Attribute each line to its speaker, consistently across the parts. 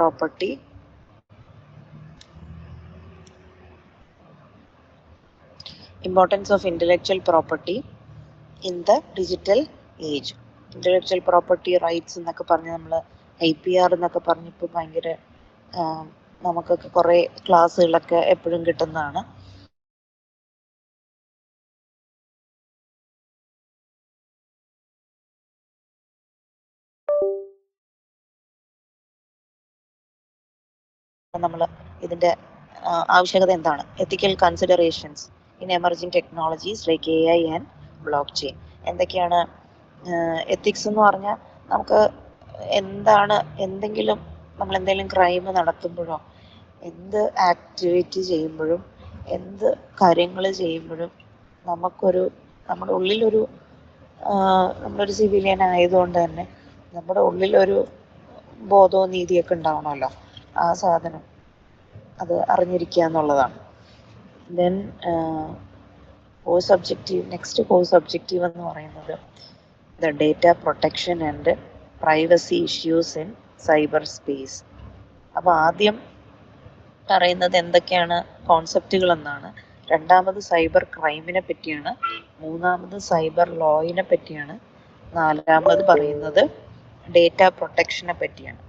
Speaker 1: property. Importance of intellectual property in the digital age. Intellectual property rights എന്നൊക്കെ പറഞ്ഞ് നമ്മൾ IPR എന്നൊക്കെ പറഞ്ഞപ്പോൾ ഭയങ്കര നമുക്കൊക്കെ കുറേ ക്ലാസ്സുകളൊക്കെ എപ്പോഴും കിട്ടുന്നതാണ്. നമ്മൾ ഇതിൻ്റെ ആവശ്യകത എന്താണ്? Ethical considerations in emerging technologies like AI and blockchain. എന്തൊക്കെയാണ് എത്തിക്സ് എന്ന് പറഞ്ഞാൽ നമുക്ക് എന്താണ് നമ്മൾ എന്തെങ്കിലും ക്രൈം നടത്തുമ്പോഴോ എന്ത് ആക്ടിവിറ്റി ചെയ്യുമ്പോഴും എന്ത് കാര്യങ്ങൾ ചെയ്യുമ്പോഴും നമ്മുടെ ഉള്ളിലൊരു നമ്മളൊരു സിവിലിയൻ ആയതുകൊണ്ട് തന്നെ നമ്മുടെ ഉള്ളിലൊരു ബോധവും നീതിയൊക്കെ ഉണ്ടാവണമല്ലോ. ആ സാധനം അത് അറിഞ്ഞിരിക്കുക എന്നുള്ളതാണ്. ദെൻ നെക്സ്റ്റ് കോഴ്സ് ഒബ്ജക്റ്റീവ് എന്ന് പറയുന്നത് the data protection and privacy issues in cyber space. അപ്പോൾ ആദ്യം പറയുന്നത് എന്തൊക്കെയാണ് കോൺസെപ്റ്റുകൾ എന്നാണ്. രണ്ടാമത് സൈബർ ക്രൈമിനെ പറ്റിയാണ്. മൂന്നാമത് സൈബർ ലോയിനെ പറ്റിയാണ്. നാലാമത് പറയുന്നത് ഡേറ്റ പ്രൊട്ടക്ഷനെ പറ്റിയാണ്.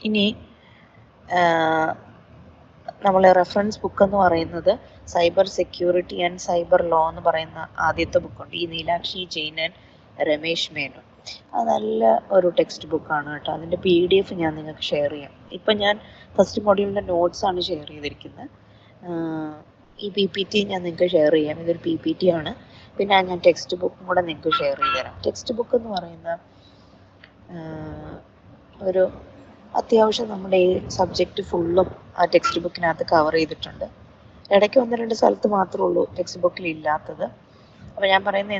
Speaker 1: ഇനി നമ്മൾ റെഫറൻസ് ബുക്ക് എന്ന് പറയുന്നത് cyber security and cyber law എന്ന് പറയുന്ന ആദ്യത്തെ ബുക്കുണ്ട്. ഈ നീലാക്ഷി ജെയിൻ ആൻഡ് രമേശ് മേനോൻ. അത് നല്ല ഒരു ടെക്സ്റ്റ് ബുക്കാണ് കേട്ടോ. അതിൻ്റെ PDF ഞാൻ നിങ്ങൾക്ക് ഷെയർ ചെയ്യാം. ഇപ്പം ഞാൻ ഫസ്റ്റ് മൊഡ്യൂളിൻ്റെ നോട്ട്സാണ് ഷെയർ ചെയ്തിരിക്കുന്നത്. ഈ PPT ഞാൻ നിങ്ങൾക്ക് ഷെയർ ചെയ്യാം. ഇതൊരു PPT ആണ്. പിന്നെ ഞാൻ ടെക്സ്റ്റ് ബുക്കും കൂടെ നിങ്ങൾക്ക് ഷെയർ ചെയ്ത് തരാം. ടെക്സ്റ്റ് ബുക്ക് എന്ന് പറയുന്ന ഒരു അത്യാവശ്യം നമ്മുടെ ഈ സബ്ജക്റ്റ് ഫുള്ളും ആ ടെക്സ്റ്റ് ബുക്കിനകത്ത് കവർ ചെയ്തിട്ടുണ്ട്. ഇടയ്ക്ക് 1-2 സ്ഥലത്ത് മാത്രമേ ഉള്ളൂ ടെക്സ്റ്റ് ബുക്കിൽ ഇല്ലാത്തത്. അപ്പോൾ ഞാൻ പറയുന്ന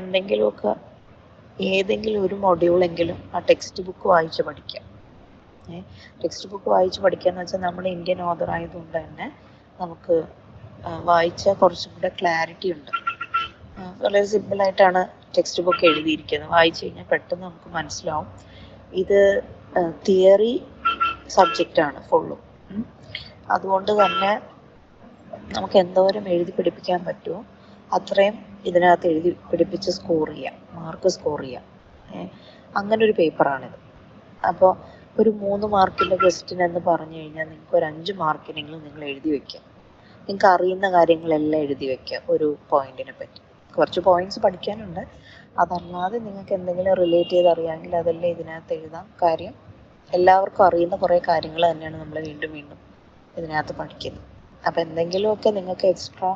Speaker 1: ഏതെങ്കിലും ഒരു മൊഡ്യൂളെങ്കിലും ആ ടെക്സ്റ്റ് ബുക്ക് വായിച്ച് പഠിക്കാം. ടെക്സ്റ്റ് ബുക്ക് വായിച്ച് പഠിക്കുക എന്ന് വെച്ചാൽ നമ്മൾ ഇന്ത്യൻ ഓഥർ ആയതുകൊണ്ട് തന്നെ നമുക്ക് വായിച്ചാൽ കുറച്ചും കൂടെ ക്ലാരിറ്റി ഉണ്ട്. വളരെ സിമ്പിളായിട്ടാണ് ടെക്സ്റ്റ് ബുക്ക് എഴുതിയിരിക്കുന്നത്. വായിച്ചു കഴിഞ്ഞാൽ പെട്ടെന്ന് നമുക്ക് മനസ്സിലാവും. ഇത് തിയറി സബ്ജക്റ്റാണ് ഫുള്ളും. അതുകൊണ്ട് തന്നെ നമുക്ക് എന്തോരം എഴുതി പിടിപ്പിക്കാൻ പറ്റുമോ അത്രയും ഇതിനകത്ത് എഴുതി പിടിപ്പിച്ച് മാർക്ക് സ്കോർ ചെയ്യാം. അങ്ങനെ ഒരു പേപ്പറാണിത്. അപ്പോൾ ഒരു 3 മാർക്കിൻ്റെ ക്വസ്റ്റ്യൻ എന്ന് പറഞ്ഞു കഴിഞ്ഞാൽ നിങ്ങൾക്ക് ഒരു 5 മാർക്കിനെങ്കിലും നിങ്ങൾ എഴുതി വയ്ക്കുക. നിങ്ങൾക്ക് അറിയുന്ന കാര്യങ്ങളെല്ലാം എഴുതി വയ്ക്കുക. ഒരു പോയിന്റിനെ പറ്റി കുറച്ച് പോയിന്റ്സ് പഠിക്കാനുണ്ട്. അതല്ലാതെ നിങ്ങൾക്ക് എന്തെങ്കിലും റിലേറ്റ് ചെയ്ത് അറിയാമെങ്കിൽ അതെല്ലാം ഇതിനകത്ത് എഴുതാം. കാര്യം എല്ലാവർക്കും അറിയുന്ന കുറേ കാര്യങ്ങൾ തന്നെയാണ് നമ്മൾ വീണ്ടും വീണ്ടും ഇതിനകത്ത് പഠിക്കുന്നത്. അപ്പോൾ എന്തെങ്കിലുമൊക്കെ നിങ്ങൾക്ക് എക്സ്ട്രാ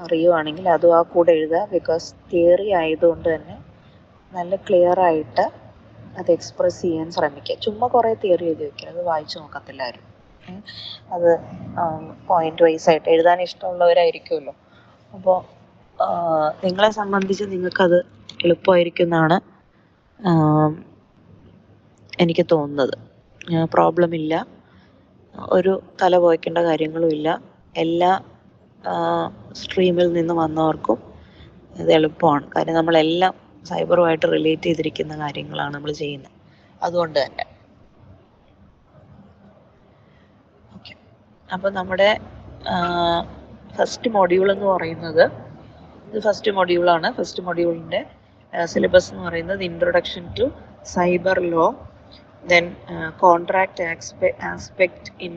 Speaker 1: അറിയുവാണെങ്കിൽ അതും ആ കൂടെ എഴുതുക. ബിക്കോസ് തിയറി ആയതുകൊണ്ട് തന്നെ നല്ല ക്ലിയർ ആയിട്ട് അത് എക്സ്പ്രസ് ചെയ്യാൻ ശ്രമിക്കുക. ചുമ്മാ കുറേ തിയറി എഴുതി വയ്ക്കുക. അത് വായിച്ചു നോക്കത്തില്ല ആരും. അത് പോയിന്റ് വൈസ് ആയിട്ട് എഴുതാൻ ഇഷ്ടമുള്ളവരായിരിക്കുമല്ലോ. അപ്പോൾ നിങ്ങളെ സംബന്ധിച്ച് നിങ്ങൾക്കത് എളുപ്പമായിരിക്കുമെന്നാണ് എനിക്ക് തോന്നുന്നത്. പ്രോബ്ലം ഇല്ല, ഒരു തല പോയിക്കേണ്ട കാര്യങ്ങളുമില്ല. എല്ലാ സ്ട്രീമിൽ നിന്ന് വന്നവർക്കും ഇത് എളുപ്പമാണ്. കാര്യം നമ്മളെല്ലാം സൈബറുമായിട്ട് റിലേറ്റ് ചെയ്തിരിക്കുന്ന കാര്യങ്ങളാണ് നമ്മൾ ചെയ്യുന്നത്. അതുകൊണ്ട് തന്നെ ഓക്കെ. അപ്പോൾ നമ്മുടെ ഫസ്റ്റ് മൊഡ്യൂൾ എന്ന് പറയുന്നത് ഇത് ഫസ്റ്റ് മൊഡ്യൂളാണ്. ഫസ്റ്റ് മൊഡ്യൂളിൻ്റെ സിലബസ് എന്ന് പറയുന്നത് introduction to cyber law, then contract aspect in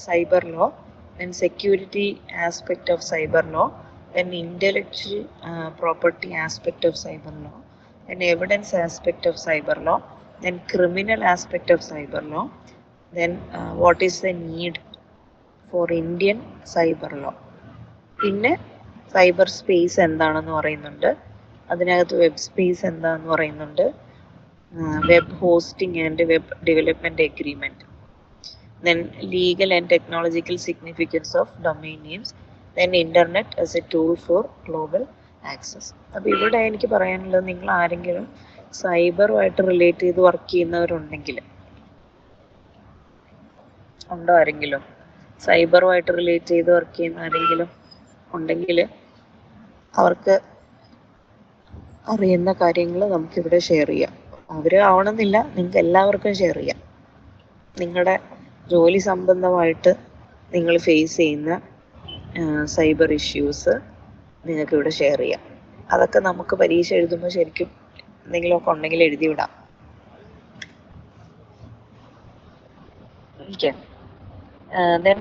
Speaker 1: cyber law, then security aspect of cyber law, then intellectual property aspect of cyber law, then evidence aspect of cyber law, then criminal aspect of cyber law, then what is the need for Indian cyber law. പിന്നെ cyber space എന്താണെന്ന് പറയുന്നുണ്ട്. അതിനകത്ത് web space എന്താണെന്ന് പറയുന്നുണ്ട്. Web hosting and web development agreement, then legal and technological significance of domain names, then internet as a tool for global access. അപ്പോൾ ഇവിടെ എനിക്ക് പറയാനുള്ളത്, നിങ്ങൾ ആരെങ്കിലും സൈബറുമായിട്ട് റിലേറ്റ് ചെയ്ത് വർക്ക് ചെയ്യുന്നവരുണ്ടെങ്കിൽ ഉണ്ടോ? ആരെങ്കിലും സൈബറുമായിട്ട് റിലേറ്റ് ചെയ്ത് വർക്ക് ചെയ്യുന്ന ആരെങ്കിലും ഉണ്ടെങ്കിൽ അവർക്ക് അറിയുന്ന കാര്യങ്ങൾ നമുക്കിവിടെ ഷെയർ ചെയ്യാം. അവർ ആവണമെന്നില്ല, നിങ്ങൾക്ക് എല്ലാവർക്കും ഷെയർ ചെയ്യാം. നിങ്ങളുടെ ജോലി സംബന്ധമായിട്ട് നിങ്ങൾ ഫേസ് ചെയ്യുന്ന സൈബർ ഇഷ്യൂസ് നിങ്ങൾക്കിവിടെ ഷെയർ ചെയ്യാം. അതൊക്കെ നമുക്ക് പരീക്ഷ എഴുതുമ്പോൾ ശരിക്കും എന്തെങ്കിലുമൊക്കെ ഉണ്ടെങ്കിൽ എഴുതി വിടാം. Okay. Then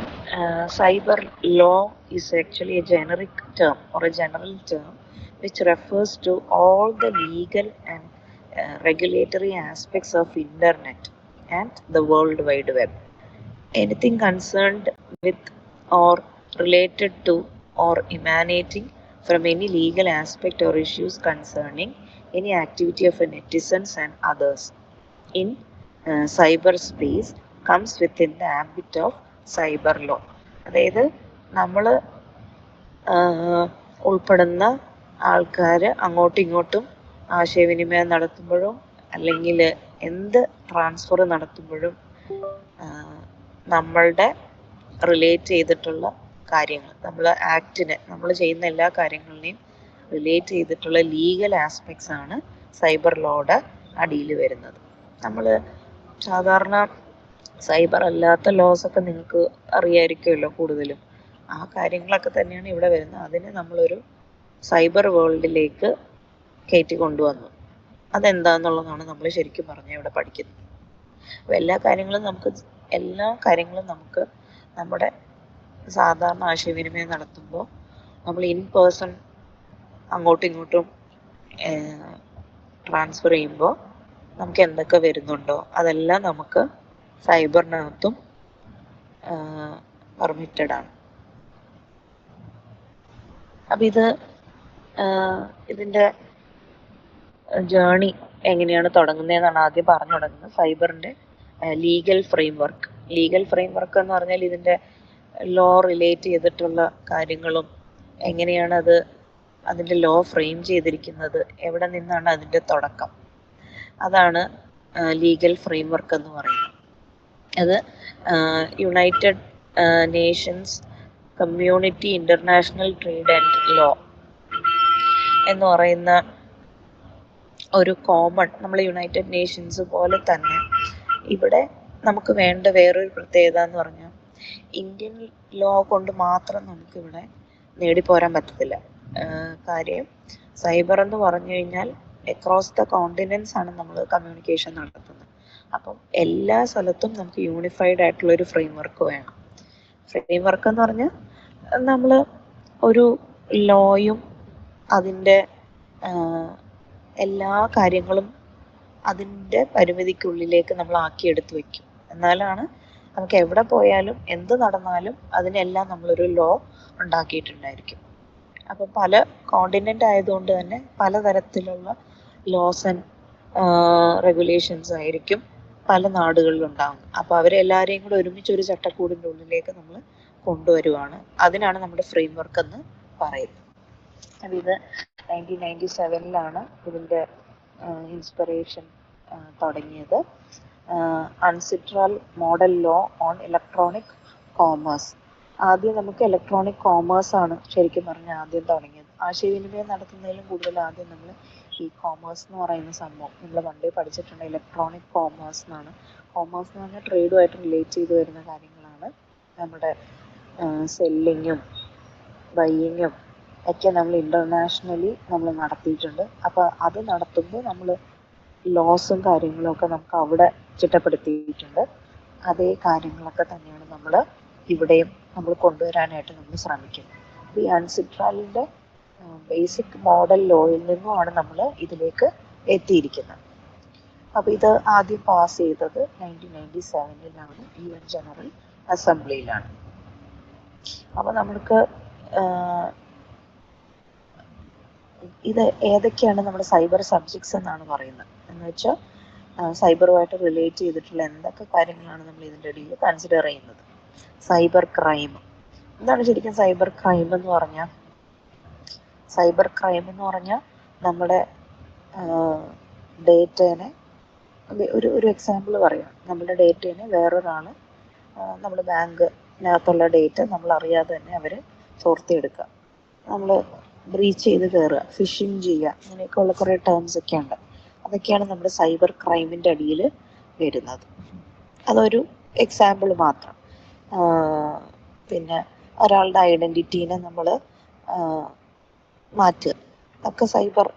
Speaker 1: cyber law is actually a generic term or a general term which refers to all the legal and regulatory aspects of internet and the world wide web. Anything concerned with or related to or emanating from any legal aspect or issues concerning any activity of a netizens and others in cyberspace comes within the ambit of cyber law. അതായത് നമ്മൾ ഉൾപ്പെടുന്ന ആൾക്കാർ അങ്ങോട്ടും ഇങ്ങോട്ടും ആശയവിനിമയം നടത്തുമ്പോഴും അല്ലെങ്കിൽ എന്ത് transfer നടത്തുമ്പോഴും നമ്മളുടെ റിലേറ്റ് ചെയ്തിട്ടുള്ള കാര്യങ്ങൾ, നമ്മൾ ചെയ്യുന്ന എല്ലാ കാര്യങ്ങളിനെയും റിലേറ്റ് ചെയ്തിട്ടുള്ള ലീഗൽ ആസ്പെക്ട്സ് ആണ് സൈബർ ലോയുടെ അടിയിൽ വരുന്നത്. നമ്മൾ സാധാരണ സൈബർ അല്ലാത്ത ലോസ് ഒക്കെ നിങ്ങൾക്ക് അറിയായിരിക്കുമല്ലോ കൂടുതലും. ആ കാര്യങ്ങളൊക്കെ തന്നെയാണ് ഇവിടെ വരുന്നത്. അതിനെ നമ്മളൊരു സൈബർ വേൾഡിലേക്ക് കയറ്റി കൊണ്ടുവന്നു. അതെന്താന്നുള്ളതാണ് നമ്മൾ ശരിക്കും പറഞ്ഞാൽ ഇവിടെ പഠിക്കുന്നത്. അപ്പോൾ എല്ലാ കാര്യങ്ങളും നമുക്ക് നമ്മുടെ സാധാരണ ആശയവിനിമയം നടത്തുമ്പോൾ നമ്മൾ ഇൻ പേഴ്സൺ അങ്ങോട്ടും ഇങ്ങോട്ടും ട്രാൻസ്ഫർ ചെയ്യുമ്പോൾ നമുക്ക് എന്തൊക്കെ വരുന്നുണ്ടോ അതെല്ലാം നമുക്ക് സൈബറിനകത്തും പെർമിറ്റഡ് ആണ്. അപ്പം ഇതിൻ്റെ ജേണി എങ്ങനെയാണ് തുടങ്ങുന്നതെന്നാണ് ആദ്യം പറഞ്ഞു തുടങ്ങുന്നത്. സൈബറിൻ്റെ ലീഗൽ ഫ്രെയിംവർക്ക് എന്ന് പറഞ്ഞാൽ ഇതിൻ്റെ ലോ റിലേറ്റ് ചെയ്തിട്ടുള്ള കാര്യങ്ങളും എങ്ങനെയാണ് അതിൻ്റെ ലോ ഫ്രെയിം ചെയ്തിരിക്കുന്നത്, എവിടെ നിന്നാണ് അതിൻ്റെ തുടക്കം, അതാണ് ലീഗൽ ഫ്രെയിംവർക്ക് എന്ന് പറയുന്നത്. അത് United Nations community international trade and law എന്ന് പറയുന്ന ഒരു കോമൺ, നമ്മൾ യുണൈറ്റഡ് നേഷൻസ് പോലെ തന്നെ ഇവിടെ നമുക്ക് വേണ്ട വേറൊരു പ്രത്യേകത എന്ന് പറഞ്ഞാൽ ഇന്ത്യൻ ലോ കൊണ്ട് മാത്രം നമുക്കിവിടെ നേടിപ്പോരാൻ പറ്റത്തില്ല. കാര്യം സൈബർ എന്ന് പറഞ്ഞു കഴിഞ്ഞാൽ അക്രോസ് ദ കോണ്ടിനെൻറ്റ്സ് ആണ് നമ്മൾ കമ്മ്യൂണിക്കേഷൻ നടത്തുന്നത്. അപ്പം എല്ലാ സ്ഥലത്തും നമുക്ക് യൂണിഫൈഡ് ആയിട്ടുള്ളൊരു ഫ്രെയിംവർക്ക് വേണം. ഫ്രെയിംവർക്ക് എന്ന് പറഞ്ഞാൽ നമ്മൾ ഒരു ലോയും അതിൻ്റെ എല്ലാ കാര്യങ്ങളും അതിൻ്റെ പരിമിതിക്കുള്ളിലേക്ക് നമ്മൾ ആക്കിയെടുത്ത് വയ്ക്കും. എന്നാലാണ് നമുക്ക് എവിടെ പോയാലും എന്ത് നടന്നാലും അതിനെല്ലാം നമ്മളൊരു ലോ ഉണ്ടാക്കിയിട്ടുണ്ടായിരിക്കും. അപ്പം പല കോണ്ടിനെൻ്റ് ആയതുകൊണ്ട് തന്നെ പലതരത്തിലുള്ള ലോസ് ആൻഡ് റെഗുലേഷൻസ് ആയിരിക്കും പല നാടുകളിലുണ്ടാകുന്നത്. അപ്പോൾ അവരെല്ലാവരെയും കൂടെ ഒരുമിച്ചൊരു ചട്ടക്കൂടിൻ്റെ ഉള്ളിലേക്ക് നമ്മൾ കൊണ്ടുവരുവാണ്. അതിനാണ് നമ്മുടെ ഫ്രെയിംവർക്ക് എന്ന് പറയുന്നത്. അപ്പം ഇത് 1997 ഇതിൻ്റെ ഇൻസ്പിറേഷൻ തുടങ്ങിയത്. UNCITRAL model law on electronic commerce. ആദ്യം നമുക്ക് ഇലക്ട്രോണിക് കോമേഴ്സ് ആണ് ശരിക്കും പറഞ്ഞാൽ ആദ്യം തുടങ്ങിയത്. ആശയവിനിമയം നടത്തുന്നതിലും കൂടുതൽ ആദ്യം നമ്മൾ ഈ കോമേഴ്സ് എന്ന് പറയുന്ന സംഭവം നമ്മൾ പണ്ടേ പഠിച്ചിട്ടുണ്ട്. ഇലക്ട്രോണിക് കോമേഴ്സ് എന്നാണ്. കോമേഴ്സ് എന്ന് പറഞ്ഞാൽ ട്രേഡുമായിട്ട് റിലേറ്റ് ചെയ്ത് വരുന്ന കാര്യങ്ങളാണ്. നമ്മുടെ സെല്ലിങ്ങും ബൈയിങ്ങും ഒക്കെ നമ്മൾ ഇൻ്റർനാഷണലി നമ്മൾ നടത്തിയിട്ടുണ്ട്. അപ്പോൾ അത് നടത്തുമ്പോൾ നമ്മൾ ലോസും കാര്യങ്ങളും ഒക്കെ നമുക്ക് അവിടെ ചിട്ടപ്പെടുത്തിയിട്ടുണ്ട്. അതേ കാര്യങ്ങളൊക്കെ തന്നെയാണ് നമ്മൾ ഇവിടെയും നമ്മൾ കൊണ്ടുവരാനായിട്ട് നമ്മൾ ശ്രമിക്കുന്നത്. ഈ അൺസിട്രാലിൻ്റെ ബേസിക് മോഡൽ ലോയിൽ നിന്നുമാണ് നമ്മൾ ഇതിലേക്ക് എത്തിയിരിക്കുന്നത്. അപ്പോൾ ഇത് ആദ്യം പാസ് ചെയ്തത് 1997 UN ജനറൽ അസംബ്ലിയിലാണ്. അപ്പോൾ നമ്മൾക്ക് ഇത് ഏതൊക്കെയാണ് നമ്മുടെ സൈബർ സബ്ജക്ട്സ് എന്നാണ് പറയുന്നത് എന്ന് വെച്ചാൽ സൈബറുമായിട്ട് റിലേറ്റ് ചെയ്തിട്ടുള്ള എന്തൊക്കെ കാര്യങ്ങളാണ് നമ്മൾ ഇതിൻ്റെ ഇടയിൽ കൺസിഡർ ചെയ്യുന്നത്. സൈബർ ക്രൈം എന്താണ് ശരിക്കും സൈബർ ക്രൈം എന്ന് പറഞ്ഞാൽ? സൈബർ ക്രൈം എന്ന് പറഞ്ഞാൽ നമ്മുടെ ഡേറ്റേനെ ഒരു എക്സാമ്പിൾ പറയാം. നമ്മുടെ ഡേറ്റേനെ വേറൊരാൾ നമ്മുടെ ബാങ്കിനകത്തുള്ള ഡേറ്റ നമ്മൾ അറിയാതെ തന്നെ അവർ ചോർത്തിയെടുക്കുക. നമ്മൾ ബ്രീച്ച് ചെയ്ത് കയറുക, ഫിഷിങ് ചെയ്യുക, അങ്ങനെയൊക്കെയുള്ള കുറേ ടേംസ് ഒക്കെ ഉണ്ട്. അതൊക്കെയാണ് നമ്മുടെ സൈബർ ക്രൈമിൻ്റെ അടിയിൽ വരുന്നത്. അതൊരു എക്സാമ്പിൾ മാത്രം. പിന്നെ ഒരാളുടെ ഐഡൻറ്റിറ്റീനെ നമ്മൾ മാറ്റുക, ഒക്കെ സൈബർ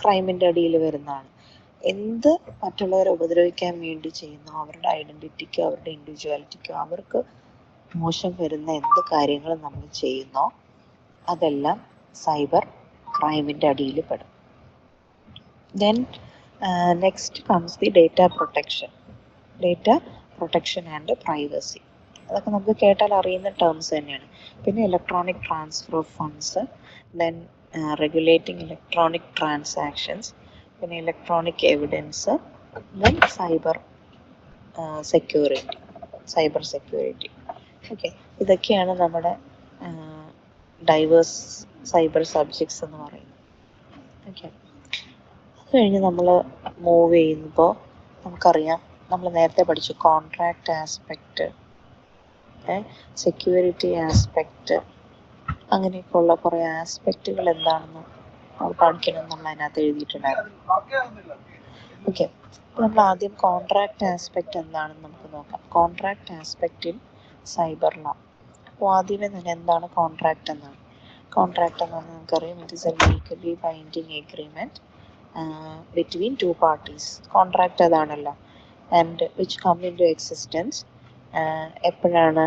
Speaker 1: ക്രൈമിൻ്റെ അടിയിൽ വരുന്നതാണ്. എന്ത് മറ്റുള്ളവരെ ഉപദ്രവിക്കാൻ വേണ്ടി ചെയ്യുന്നു, അവരുടെ ഐഡൻറ്റിറ്റിക്കോ അവരുടെ ഇൻഡിവിജ്വാലിറ്റിക്കോ അവർക്ക് മോശം വരുന്ന എന്ത് കാര്യങ്ങളും നമ്മൾ ചെയ്യുന്നോ അതെല്ലാം സൈബർ ക്രൈമിൻ്റെ അടിയിൽ പെടും. Then next comes the data protection and privacy. അതൊക്കെ നമുക്ക് കേട്ടാൽ അറിയുന്ന ടേംസ് തന്നെയാണ്. പിന്നെ electronic transfer of funds, then regulating electronic transactions, പിന്നെ electronic evidence, then cyber security. Okay, ഇതൊക്കെയാണ് നമ്മുടെ ഡൈവേഴ്സ് സൈബർ സബ്ജക്ട്സ് എന്ന് പറയുന്നത്. ഓക്കെ, അത് കഴിഞ്ഞ് നമ്മൾ മൂവ് ചെയ്യുമ്പോൾ നമുക്കറിയാം, നമ്മൾ നേരത്തെ പഠിച്ചു കോൺട്രാക്റ്റ് ആസ്പെക്റ്റ്, സെക്യൂരിറ്റി ആസ്പെക്റ്റ്, അങ്ങനെയൊക്കെയുള്ള കുറേ ആസ്പെക്റ്റുകൾ എന്താണെന്ന് നമ്മൾ പഠിക്കണം, നമ്മൾ അതിനകത്ത് എഴുതിയിട്ടുണ്ടായിരുന്നു. ഓക്കെ, അപ്പോൾ നമ്മൾ ആദ്യം കോൺട്രാക്റ്റ് ആസ്പെക്റ്റ് എന്താണെന്ന് നമുക്ക് നോക്കാം. Contract aspect in cyber law. അപ്പോൾ ആദ്യമേ തന്നെ എന്താണ് കോൺട്രാക്റ്റ് എന്നാണ്. കോൺട്രാക്റ്റ് എന്ന് പറഞ്ഞാൽ നമുക്കറിയാം, it is a legally binding agreement between two parties. Contract അതാണല്ലോ. And which come into existence എപ്പോഴാണ്?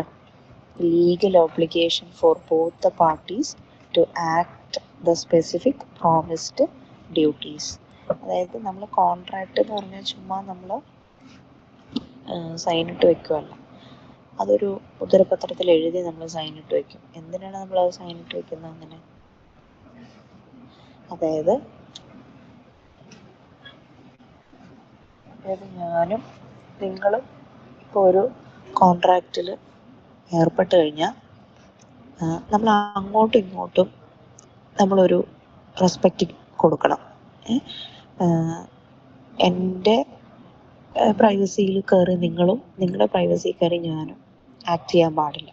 Speaker 1: Legal obligation for both the parties to act the specific promised duties. അതായത് നമ്മൾ കോൺട്രാക്റ്റ് എന്ന് പറഞ്ഞാൽ ചുമ്മാ നമ്മൾ സൈനിട്ട് വെക്കുമല്ല, അതൊരു ഉത്തരപത്രത്തിൽ എഴുതി നമ്മൾ സൈനിട്ട് വെക്കും. എന്തിനാണ് നമ്മൾ അത് സൈനിട്ട് വെക്കുന്നത്? അങ്ങനെ, അതായത് ഞാനും നിങ്ങളും ഇപ്പോൾ ഒരു കോൺട്രാക്റ്റിൽ ഏർപ്പെട്ട് കഴിഞ്ഞാൽ നമ്മൾ അങ്ങോട്ടും ഇങ്ങോട്ടും നമ്മളൊരു റെസ്പെക്റ്റ് കൊടുക്കണം. എൻ്റെ പ്രൈവസിയിൽ കയറി നിങ്ങളും നിങ്ങളുടെ പ്രൈവസി കയറി ഞാനും ആക്ട് ചെയ്യാൻ പാടില്ല.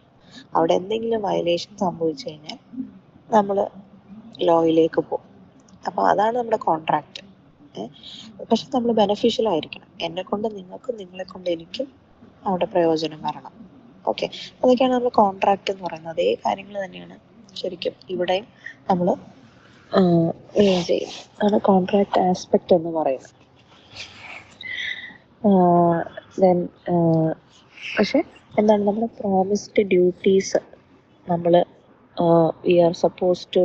Speaker 1: അവിടെ എന്തെങ്കിലും വയലേഷൻ സംഭവിച്ചു കഴിഞ്ഞാൽ നമ്മൾ ലോയിലേക്ക് പോകും. അപ്പോൾ അതാണ് നമ്മുടെ കോൺട്രാക്റ്റ്. പക്ഷെ നമ്മൾ ബെനഫിഷ്യൽ ആയിരിക്കണം. എന്നെക്കൊണ്ട് നിങ്ങൾക്കും നിങ്ങളെക്കൊണ്ട് എനിക്കും അവിടെ പ്രയോജനം വരണം. ഓക്കെ, അതൊക്കെയാണ് നമ്മൾ കോൺട്രാക്റ്റ് എന്ന് പറയുന്നത്. അതേ കാര്യങ്ങൾ തന്നെയാണ് ശരിക്കും ഇവിടെയും നമ്മൾ ചെയ്യും. ആണ് കോൺട്രാക്റ്റ് ആസ്പെക്റ്റ് എന്ന് പറയുന്നത്. ദെൻ പക്ഷെ എന്താണ്, നമ്മുടെ പ്രോമിസ്ഡ് ഡ്യൂട്ടീസ് നമ്മൾ we are suppose to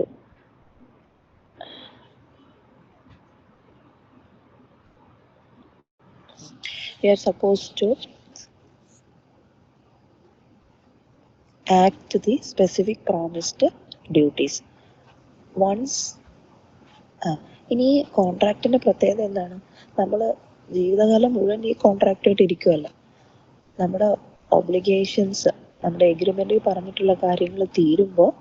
Speaker 1: act the specific promised duties once. ഇനി ഈ കോൺട്രാക്റ്റിൻ്റെ പ്രത്യേകത എന്താണ്? നമ്മൾ ജീവിതകാലം മുഴുവൻ ഈ കോൺട്രാക്റ്റായിട്ട് ഇരിക്കുമല്ല. നമ്മുടെ ഒബ്ലിഗേഷൻസ്, നമ്മുടെ എഗ്രിമെൻറ്റിൽ പറഞ്ഞിട്ടുള്ള കാര്യങ്ങൾ തീരുമ്പോൾ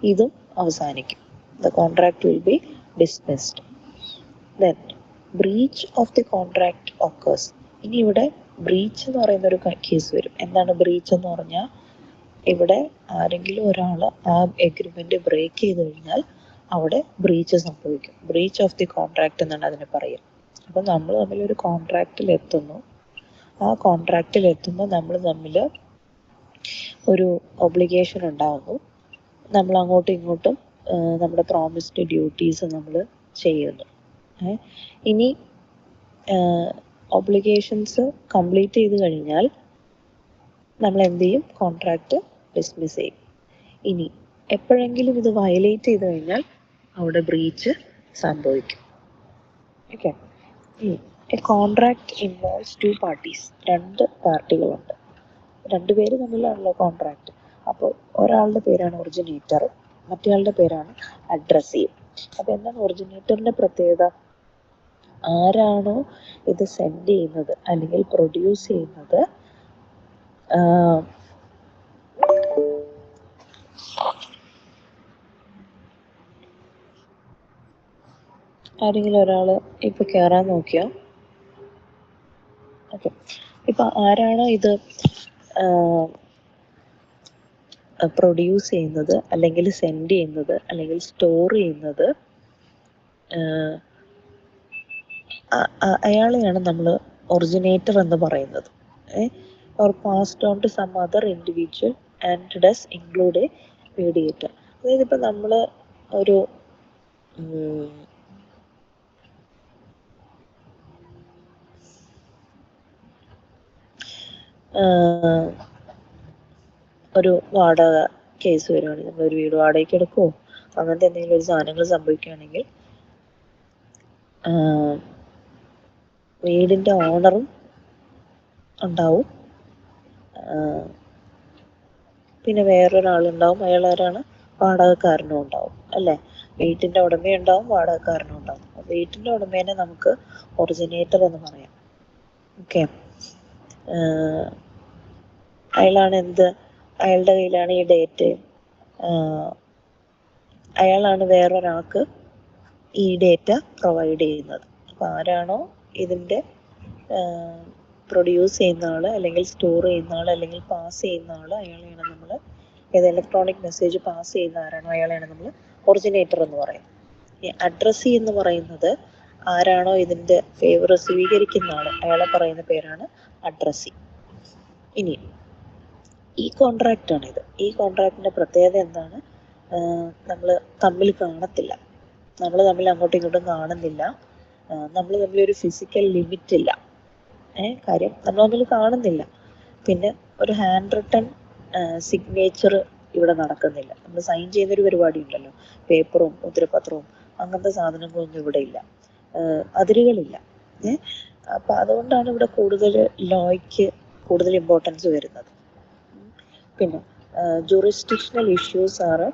Speaker 1: ഇതും അവസാനിക്കും. The contract will be dismissed. Then breach of the contract occurs. ഇനി ഇവിടെ ബ്രീച്ച് എന്ന് പറയുന്നൊരു കേസ് വരും. എന്താണ് ബ്രീച്ച് എന്ന് പറഞ്ഞാൽ? ഇവിടെ ആരെങ്കിലും ഒരാൾ ആ എഗ്രിമെൻറ്റ് ബ്രേക്ക് ചെയ്ത് കഴിഞ്ഞാൽ അവിടെ ബ്രീച്ച് സംഭവിക്കും. ബ്രീച്ച് ഓഫ് ദി കോൺട്രാക്ട് എന്നാണ് അതിനെ പറയുക. അപ്പം നമ്മൾ തമ്മിലൊരു കോൺട്രാക്റ്റിലെത്തുന്നു. ആ കോൺട്രാക്റ്റിലെത്തുമ്പോൾ നമ്മൾ തമ്മിൽ ഒരു ഒബ്ലിഗേഷൻ ഉണ്ടാകുന്നു. നമ്മൾ അങ്ങോട്ടും ഇങ്ങോട്ടും നമ്മുടെ പ്രോമിസ്ഡ് ഡ്യൂട്ടീസ് നമ്മൾ ചെയ്യുന്നു. ഇനി ഒബ്ലിഗേഷൻസ് കംപ്ലീറ്റ് ചെയ്ത് കഴിഞ്ഞാൽ നമ്മൾ എന്ത് ചെയ്യും? കോൺട്രാക്റ്റ് ഡിസ്മിസ് ചെയ്യും. ഇനി എപ്പോഴെങ്കിലും ഇത് വയലേറ്റ് ചെയ്ത് കഴിഞ്ഞാൽ അവിടെ ബ്രീച്ച് സംഭവിക്കും. Okay, A contract involves two parties. രണ്ട് പാർട്ടികളുണ്ട്, രണ്ടുപേര് തമ്മിലാണല്ലോ കോൺട്രാക്ട്. അപ്പോൾ ഒരാളുടെ പേരാണ് ഒറിജിനേറ്റർ, മറ്റേയാളുടെ പേരാണ് അഡ്രസ്സീവ്. അപ്പോൾ എന്താണ് ഒറിജിനേറ്ററിൻ്റെ പ്രത്യേകത? ആരാണോ ഇത് സെൻഡ് ചെയ്യുന്നത് അല്ലെങ്കിൽ പ്രൊഡ്യൂസ് ചെയ്യുന്നത്, ആരെങ്കിലും ഒരാൾ ഇപ്പോൾ കയറാൻ നോക്കിയോ? ഓക്കെ, ഇപ്പം ആരാണോ ഇത് പ്രൊഡ്യൂസ് ചെയ്യുന്നത് അല്ലെങ്കിൽ സെൻഡ് ചെയ്യുന്നത് അല്ലെങ്കിൽ സ്റ്റോർ ചെയ്യുന്നത് അയാളെയാണ് നമ്മൾ ഒറിജിനേറ്റർ എന്ന് പറയുന്നത്. Or passed on to some other individual and does include a mediator. അതായത് ഇപ്പം നമ്മൾ ഒരു ഒരു വാടക കേസ് വരുവാണെങ്കിൽ, നമ്മളൊരു വീട് വാടകയ്ക്ക് എടുക്കുമോ അങ്ങനത്തെ എന്തെങ്കിലും ഒരു സാധനങ്ങൾ സംഭവിക്കുകയാണെങ്കിൽ വീടിൻ്റെ ഓണറും ഉണ്ടാവും, പിന്നെ വേറൊരാളുണ്ടാവും, അയാളാരാണ്, വാടകക്കാരനും ഉണ്ടാവും അല്ലേ. വീട്ടിൻ്റെ ഉടമയുണ്ടാവും, വാടകക്കാരനും ഉണ്ടാവും. വീട്ടിൻ്റെ ഉടമേനെ നമുക്ക് ഒറിജിനേറ്റർ എന്ന് പറയാം. ഓക്കെ, അയാളാണ് അയാളുടെ കയ്യിലാണ് ഈ ഡേറ്റ്, അയാളാണ് വേറൊരാൾക്ക് ഈ ഡേറ്റ പ്രൊവൈഡ് ചെയ്യുന്നത്. അപ്പോൾ ആരാണോ ഇതിൻ്റെ പ്രൊഡ്യൂസ് ചെയ്യുന്ന ആൾ അല്ലെങ്കിൽ സ്റ്റോർ ചെയ്യുന്ന ആൾ അല്ലെങ്കിൽ പാസ് ചെയ്യുന്ന ആൾ, അയാളെയാണ് നമ്മൾ, ഏത് ഇലക്ട്രോണിക് മെസ്സേജ് പാസ് ചെയ്യുന്ന ആരാണോ അയാളെയാണ് നമ്മൾ ഒറിജിനേറ്റർ എന്ന് പറയുന്നത്. ഈ അഡ്രസ്സി എന്ന് പറയുന്നത് ആരാണോ ഇതിൻ്റെ ഫേവർ സ്വീകരിക്കുന്ന ആൾ, അയാളെ പറയുന്ന പേരാണ് അഡ്രസ്സി. ഇനി ഈ കോൺട്രാക്റ്റാണിത്. ഈ കോൺട്രാക്റ്റിൻ്റെ പ്രത്യേകത എന്താണ്? നമ്മൾ തമ്മിൽ കാണത്തില്ല, നമ്മൾ തമ്മിൽ അങ്ങോട്ടും ഇങ്ങോട്ടും കാണുന്നില്ല, നമ്മൾ തമ്മിലൊരു ഫിസിക്കൽ ലിമിറ്റ് ഇല്ല. കാര്യം നമ്മൾ തമ്മിൽ കാണുന്നില്ല. പിന്നെ ഒരു ഹാൻഡ് റിട്ടൺ സിഗ്നേച്ചർ ഇവിടെ നടക്കുന്നില്ല. നമ്മൾ സൈൻ ചെയ്യുന്നൊരു പരിപാടി ഉണ്ടല്ലോ, പേപ്പറും മുദ്രപത്രവും അങ്ങനത്തെ സാധനങ്ങളൊന്നും ഇവിടെ ഇല്ല, അതിരുകളില്ല. അപ്പം അതുകൊണ്ടാണ് ഇവിടെ കൂടുതൽ ലോയ്ക്ക് കൂടുതൽ ഇമ്പോർട്ടൻസ് വരുന്നത്. പിന്നെ ജുറിസ്ഡിക്ഷണൽ ഇഷ്യൂസ് ആറ്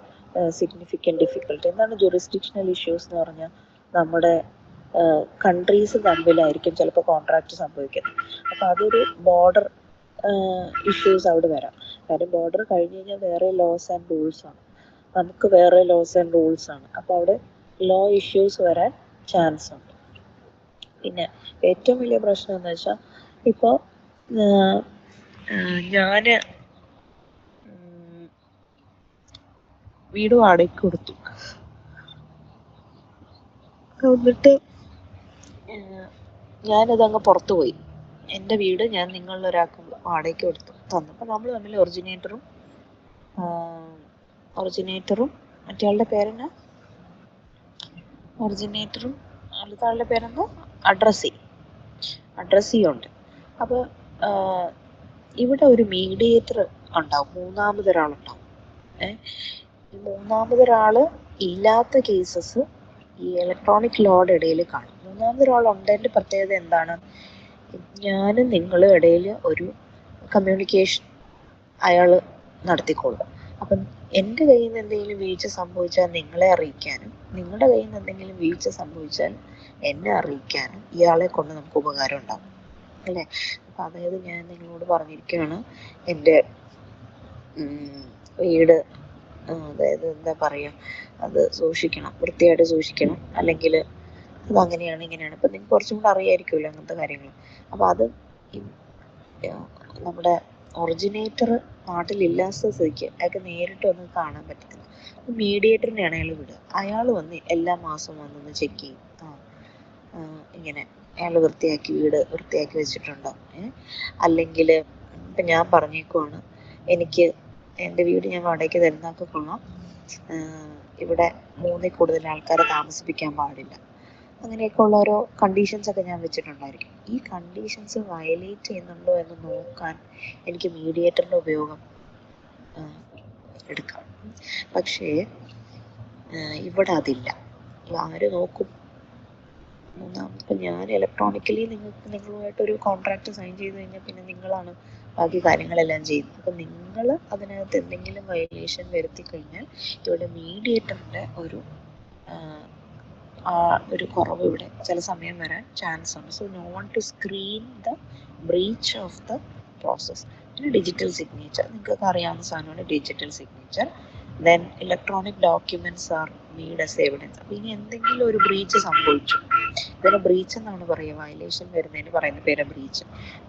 Speaker 1: സിഗ്നിഫിക്കൻറ്റ് ഡിഫിക്കൽട്ടി. എന്താണ് ജുറിസ്ഡിക്ഷണൽ ഇഷ്യൂസ് എന്ന് പറഞ്ഞാൽ, നമ്മുടെ കൺട്രീസ് തമ്മിലായിരിക്കും ചിലപ്പോൾ കോൺട്രാക്റ്റ് സംഭവിക്കുന്നത്. അപ്പോൾ അതൊരു ബോർഡർ ഇഷ്യൂസ് അവിടെ വരാം. കാര്യം ബോർഡർ കഴിഞ്ഞ് കഴിഞ്ഞാൽ വേറെ ലോസ് ആൻഡ് റൂൾസ് ആണ്, നമുക്ക് വേറെ ലോസ് ആൻഡ് റൂൾസ് ആണ്. അപ്പോൾ അവിടെ ലോ ഇഷ്യൂസ് വരാൻ ചാൻസ് ഉണ്ട്. പിന്നെ ഏറ്റവും വലിയ പ്രശ്നം എന്ന് വെച്ചാൽ, ഇപ്പോൾ ഞാൻ വീട് വാടകയ്ക്ക് കൊടുത്തു, എന്നിട്ട് ഞാനതങ്ങ് പുറത്തു പോയി, എൻ്റെ വീട് ഞാൻ നിങ്ങളിലൊരാൾക്ക് വാടകയ്ക്ക് കൊടുത്തു തന്നപ്പോൾ നമ്മൾ തമ്മിൽ ഒറിജിനേറ്ററും മറ്റേയാളുടെ പേരെന്നാ, ഒറിജിനേറ്ററും അടുത്ത ആളുടെ പേരെന്തോ, അഡ്രസ്സിയും ഉണ്ട്. അപ്പോൾ ഇവിടെ ഒരു മീഡിയേറ്റർ ഉണ്ടാവും, മൂന്നാമതൊരാളുണ്ടാവും. ഈ മൂന്നാമതൊരാൾ ഇല്ലാത്ത കേസസ് ഈ ഇലക്ട്രോണിക് ലോയുടെ ഇടയിൽ കാണും. മൂന്നാമതൊരാൾ ഉണ്ടതിൻ്റെ പ്രത്യേകത എന്താണ്? ഞാനും നിങ്ങളും ഇടയിൽ ഒരു കമ്മ്യൂണിക്കേഷൻ അയാൾ നടത്തിക്കൊള്ളും. അപ്പം എൻ്റെ കയ്യിൽ നിന്ന് എന്തെങ്കിലും വീഴ്ച സംഭവിച്ചാൽ നിങ്ങളെ അറിയിക്കാനും, നിങ്ങളുടെ കയ്യിൽ നിന്ന് എന്തെങ്കിലും വീഴ്ച സംഭവിച്ചാൽ എന്നെ അറിയിക്കാനും ഇയാളെ കൊണ്ട് നമുക്ക് ഉപകാരം ഉണ്ടാകും അല്ലേ. അപ്പം അതായത് ഞാൻ നിങ്ങളോട് പറഞ്ഞിരിക്കുകയാണ്, എൻ്റെ വീട് അതായത് എന്താ പറയുക, അത് സൂക്ഷിക്കണം, വൃത്തിയായിട്ട് സൂക്ഷിക്കണം, അല്ലെങ്കിൽ അതങ്ങനെയാണ് ഇങ്ങനെയാണ്. അപ്പം നിങ്ങൾക്ക് കുറച്ചും കൂടെ അറിയാമായിരിക്കുമല്ലോ അങ്ങനത്തെ കാര്യങ്ങൾ. അപ്പോൾ അത് നമ്മുടെ ഒറിജിനേറ്റർ നാട്ടിലില്ലാത്ത സ്ഥിതിക്ക് അയാൾക്ക് നേരിട്ട് ഒന്നും കാണാൻ പറ്റത്തില്ല. മീഡിയേറ്ററിനെയാണ് അയാൾ വിടുക. അയാൾ വന്ന് എല്ലാ മാസവും വന്നൊന്ന് ചെക്ക് ചെയ്യും, ഇങ്ങനെ അയാൾ വീട് വൃത്തിയാക്കി വെച്ചിട്ടുണ്ടോ, അല്ലെങ്കിൽ ഇപ്പം ഞാൻ പറഞ്ഞേക്കുവാണ്, എനിക്ക് എൻ്റെ വീട് ഞാൻ വാടകയ്ക്ക് തരുന്നതൊക്കെ കൊള്ളാം, ഇവിടെ 3-ൽ കൂടുതൽ ആൾക്കാരെ താമസിപ്പിക്കാൻ പാടില്ല, അങ്ങനെയൊക്കെ ഉള്ള ഓരോ കണ്ടീഷൻസൊക്കെ ഞാൻ വെച്ചിട്ടുണ്ടായിരിക്കും. ഈ കണ്ടീഷൻസ് വയലേറ്റ് ചെയ്യുന്നുണ്ടോ എന്ന് നോക്കാൻ എനിക്ക് മീഡിയേറ്ററിൻ്റെ ഉപയോഗം എടുക്കാം. പക്ഷേ ഇവിടെ അതില്ല. ആര് നോക്കും? ഇപ്പം ഞാൻ ഇലക്ട്രോണിക്കലി നിങ്ങളുമായിട്ടൊരു കോൺട്രാക്റ്റ് സൈൻ ചെയ്ത് കഴിഞ്ഞാൽ പിന്നെ നിങ്ങളാണ് ബാക്കി കാര്യങ്ങളെല്ലാം ചെയ്യുന്നത്. അപ്പം നിങ്ങൾ അതിനകത്ത് എന്തെങ്കിലും വയലേഷൻ വരുത്തി കഴിഞ്ഞാൽ ഇവിടെ മീഡിയേറ്ററിൻ്റെ ഒരു കുറവ് ഇവിടെ ചില സമയം വരാൻ ചാൻസ് ഉണ്ട്. So no one to screen the breach of the process. പിന്നെ ഡിജിറ്റൽ സിഗ്നേച്ചർ, നിങ്ങൾക്ക് അറിയാവുന്ന സാധനമാണ് digital signature. Then electronic documents are need as evidence. അപ്പോൾ ഇനി എന്തെങ്കിലും ഒരു ബ്രീച്ച് സംഭവിച്ചു, ഇതിന് ബ്രീച്ച് എന്നാണ് പറയുക, വയലേഷൻ വരുന്നതിന് പറയുന്ന പേര്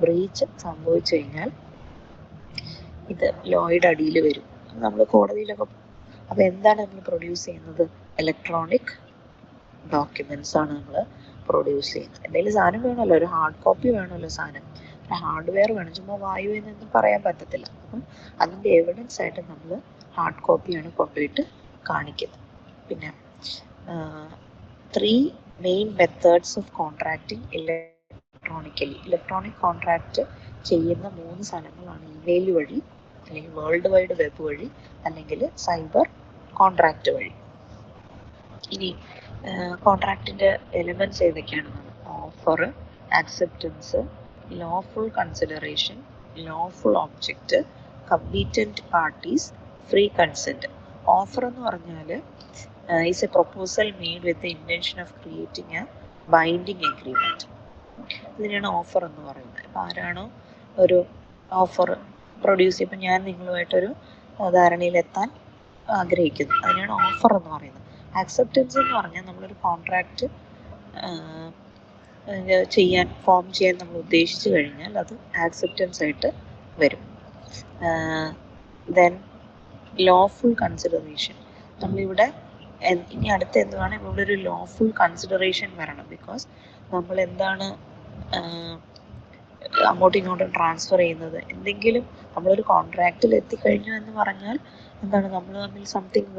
Speaker 1: ബ്രീച്ച് സംഭവിച്ചു കഴിഞ്ഞാൽ ഇത് ലോയുടെ അടിയിൽ വരും. നമ്മൾ കോടതിയിലൊക്കെ, അപ്പോൾ എന്താണ് നമ്മൾ പ്രൊഡ്യൂസ് ചെയ്യുന്നത്? ഇലക്ട്രോണിക് ഡോക്യുമെന്റ്സ് ആണ് നമ്മൾ പ്രൊഡ്യൂസ് ചെയ്യുന്നത്. എന്തെങ്കിലും സാധനം വേണമല്ലോ, ഒരു ഹാർഡ് കോപ്പി വേണമല്ലോ സാധനം, ഒരു ഹാർഡ്വെയർ വേണം. ചുമ്മാ വായു എന്നൊന്നും പറയാൻ പറ്റത്തില്ല. അപ്പം അതിൻ്റെ എവിഡൻസ് ആയിട്ട് നമ്മൾ ഹാർഡ് കോപ്പിയാണ് കൊണ്ടുപോയിട്ട് കാണിക്കുന്നത്. പിന്നെ 3 main methods of contracting electronically. Electronic contract ചെയ്യുന്ന 3 സ്ഥലങ്ങളാണ് ഇമെയിൽ വഴി, അല്ലെങ്കിൽ വേൾഡ് വൈഡ് വെബ് വഴി, അല്ലെങ്കിൽ സൈബർ കോൺട്രാക്റ്റ് വഴി. ഇനി കോൺട്രാക്റ്റിൻ്റെ എലിമെൻറ്റ്സ് ഏതൊക്കെയാണെന്ന്: offer, acceptance, lawful consideration, lawful object, കമ്പീറ്റൻറ്റ് parties, free consent. Offer എന്ന് പറഞ്ഞാൽ is A proposal made with the intention of creating A binding agreement. ഇതിനാണ് ഓഫർ എന്ന് പറയുന്നത്. അപ്പോൾ ആരാണോ ഒരു ഓഫർ പ്രൊഡ്യൂസ് ചെയ്യുമ്പോൾ ഞാൻ നിങ്ങളുമായിട്ടൊരു ധാരണയിലെത്താൻ ആഗ്രഹിക്കുന്നു, അതിനാണ് ഓഫർ എന്ന് പറയുന്നത്. ആക്സെപ്റ്റൻസ് എന്ന് പറഞ്ഞാൽ നമ്മളൊരു കോൺട്രാക്റ്റ് ഫോം ചെയ്യാൻ നമ്മൾ ഉദ്ദേശിച്ചു കഴിഞ്ഞാൽ അത് ആക്സെപ്റ്റൻസ് ആയിട്ട് വരും. Then lawful consideration. നമ്മളിവിടെ ഇനി അടുത്ത എന്താണ്, ഇവിടെ ഒരു ലോഫുൾ കൺസിഡറേഷൻ വരണം. ബിക്കോസ് നമ്മൾ എന്താണ് അങ്ങോട്ടും ഇങ്ങോട്ടും ട്രാൻസ്ഫർ ചെയ്യുന്നത്, എന്തെങ്കിലും നമ്മളൊരു കോൺട്രാക്റ്റിൽ എത്തിക്കഴിഞ്ഞു എന്ന് പറഞ്ഞാൽ എന്താണ്, നമ്മൾ തമ്മിൽ something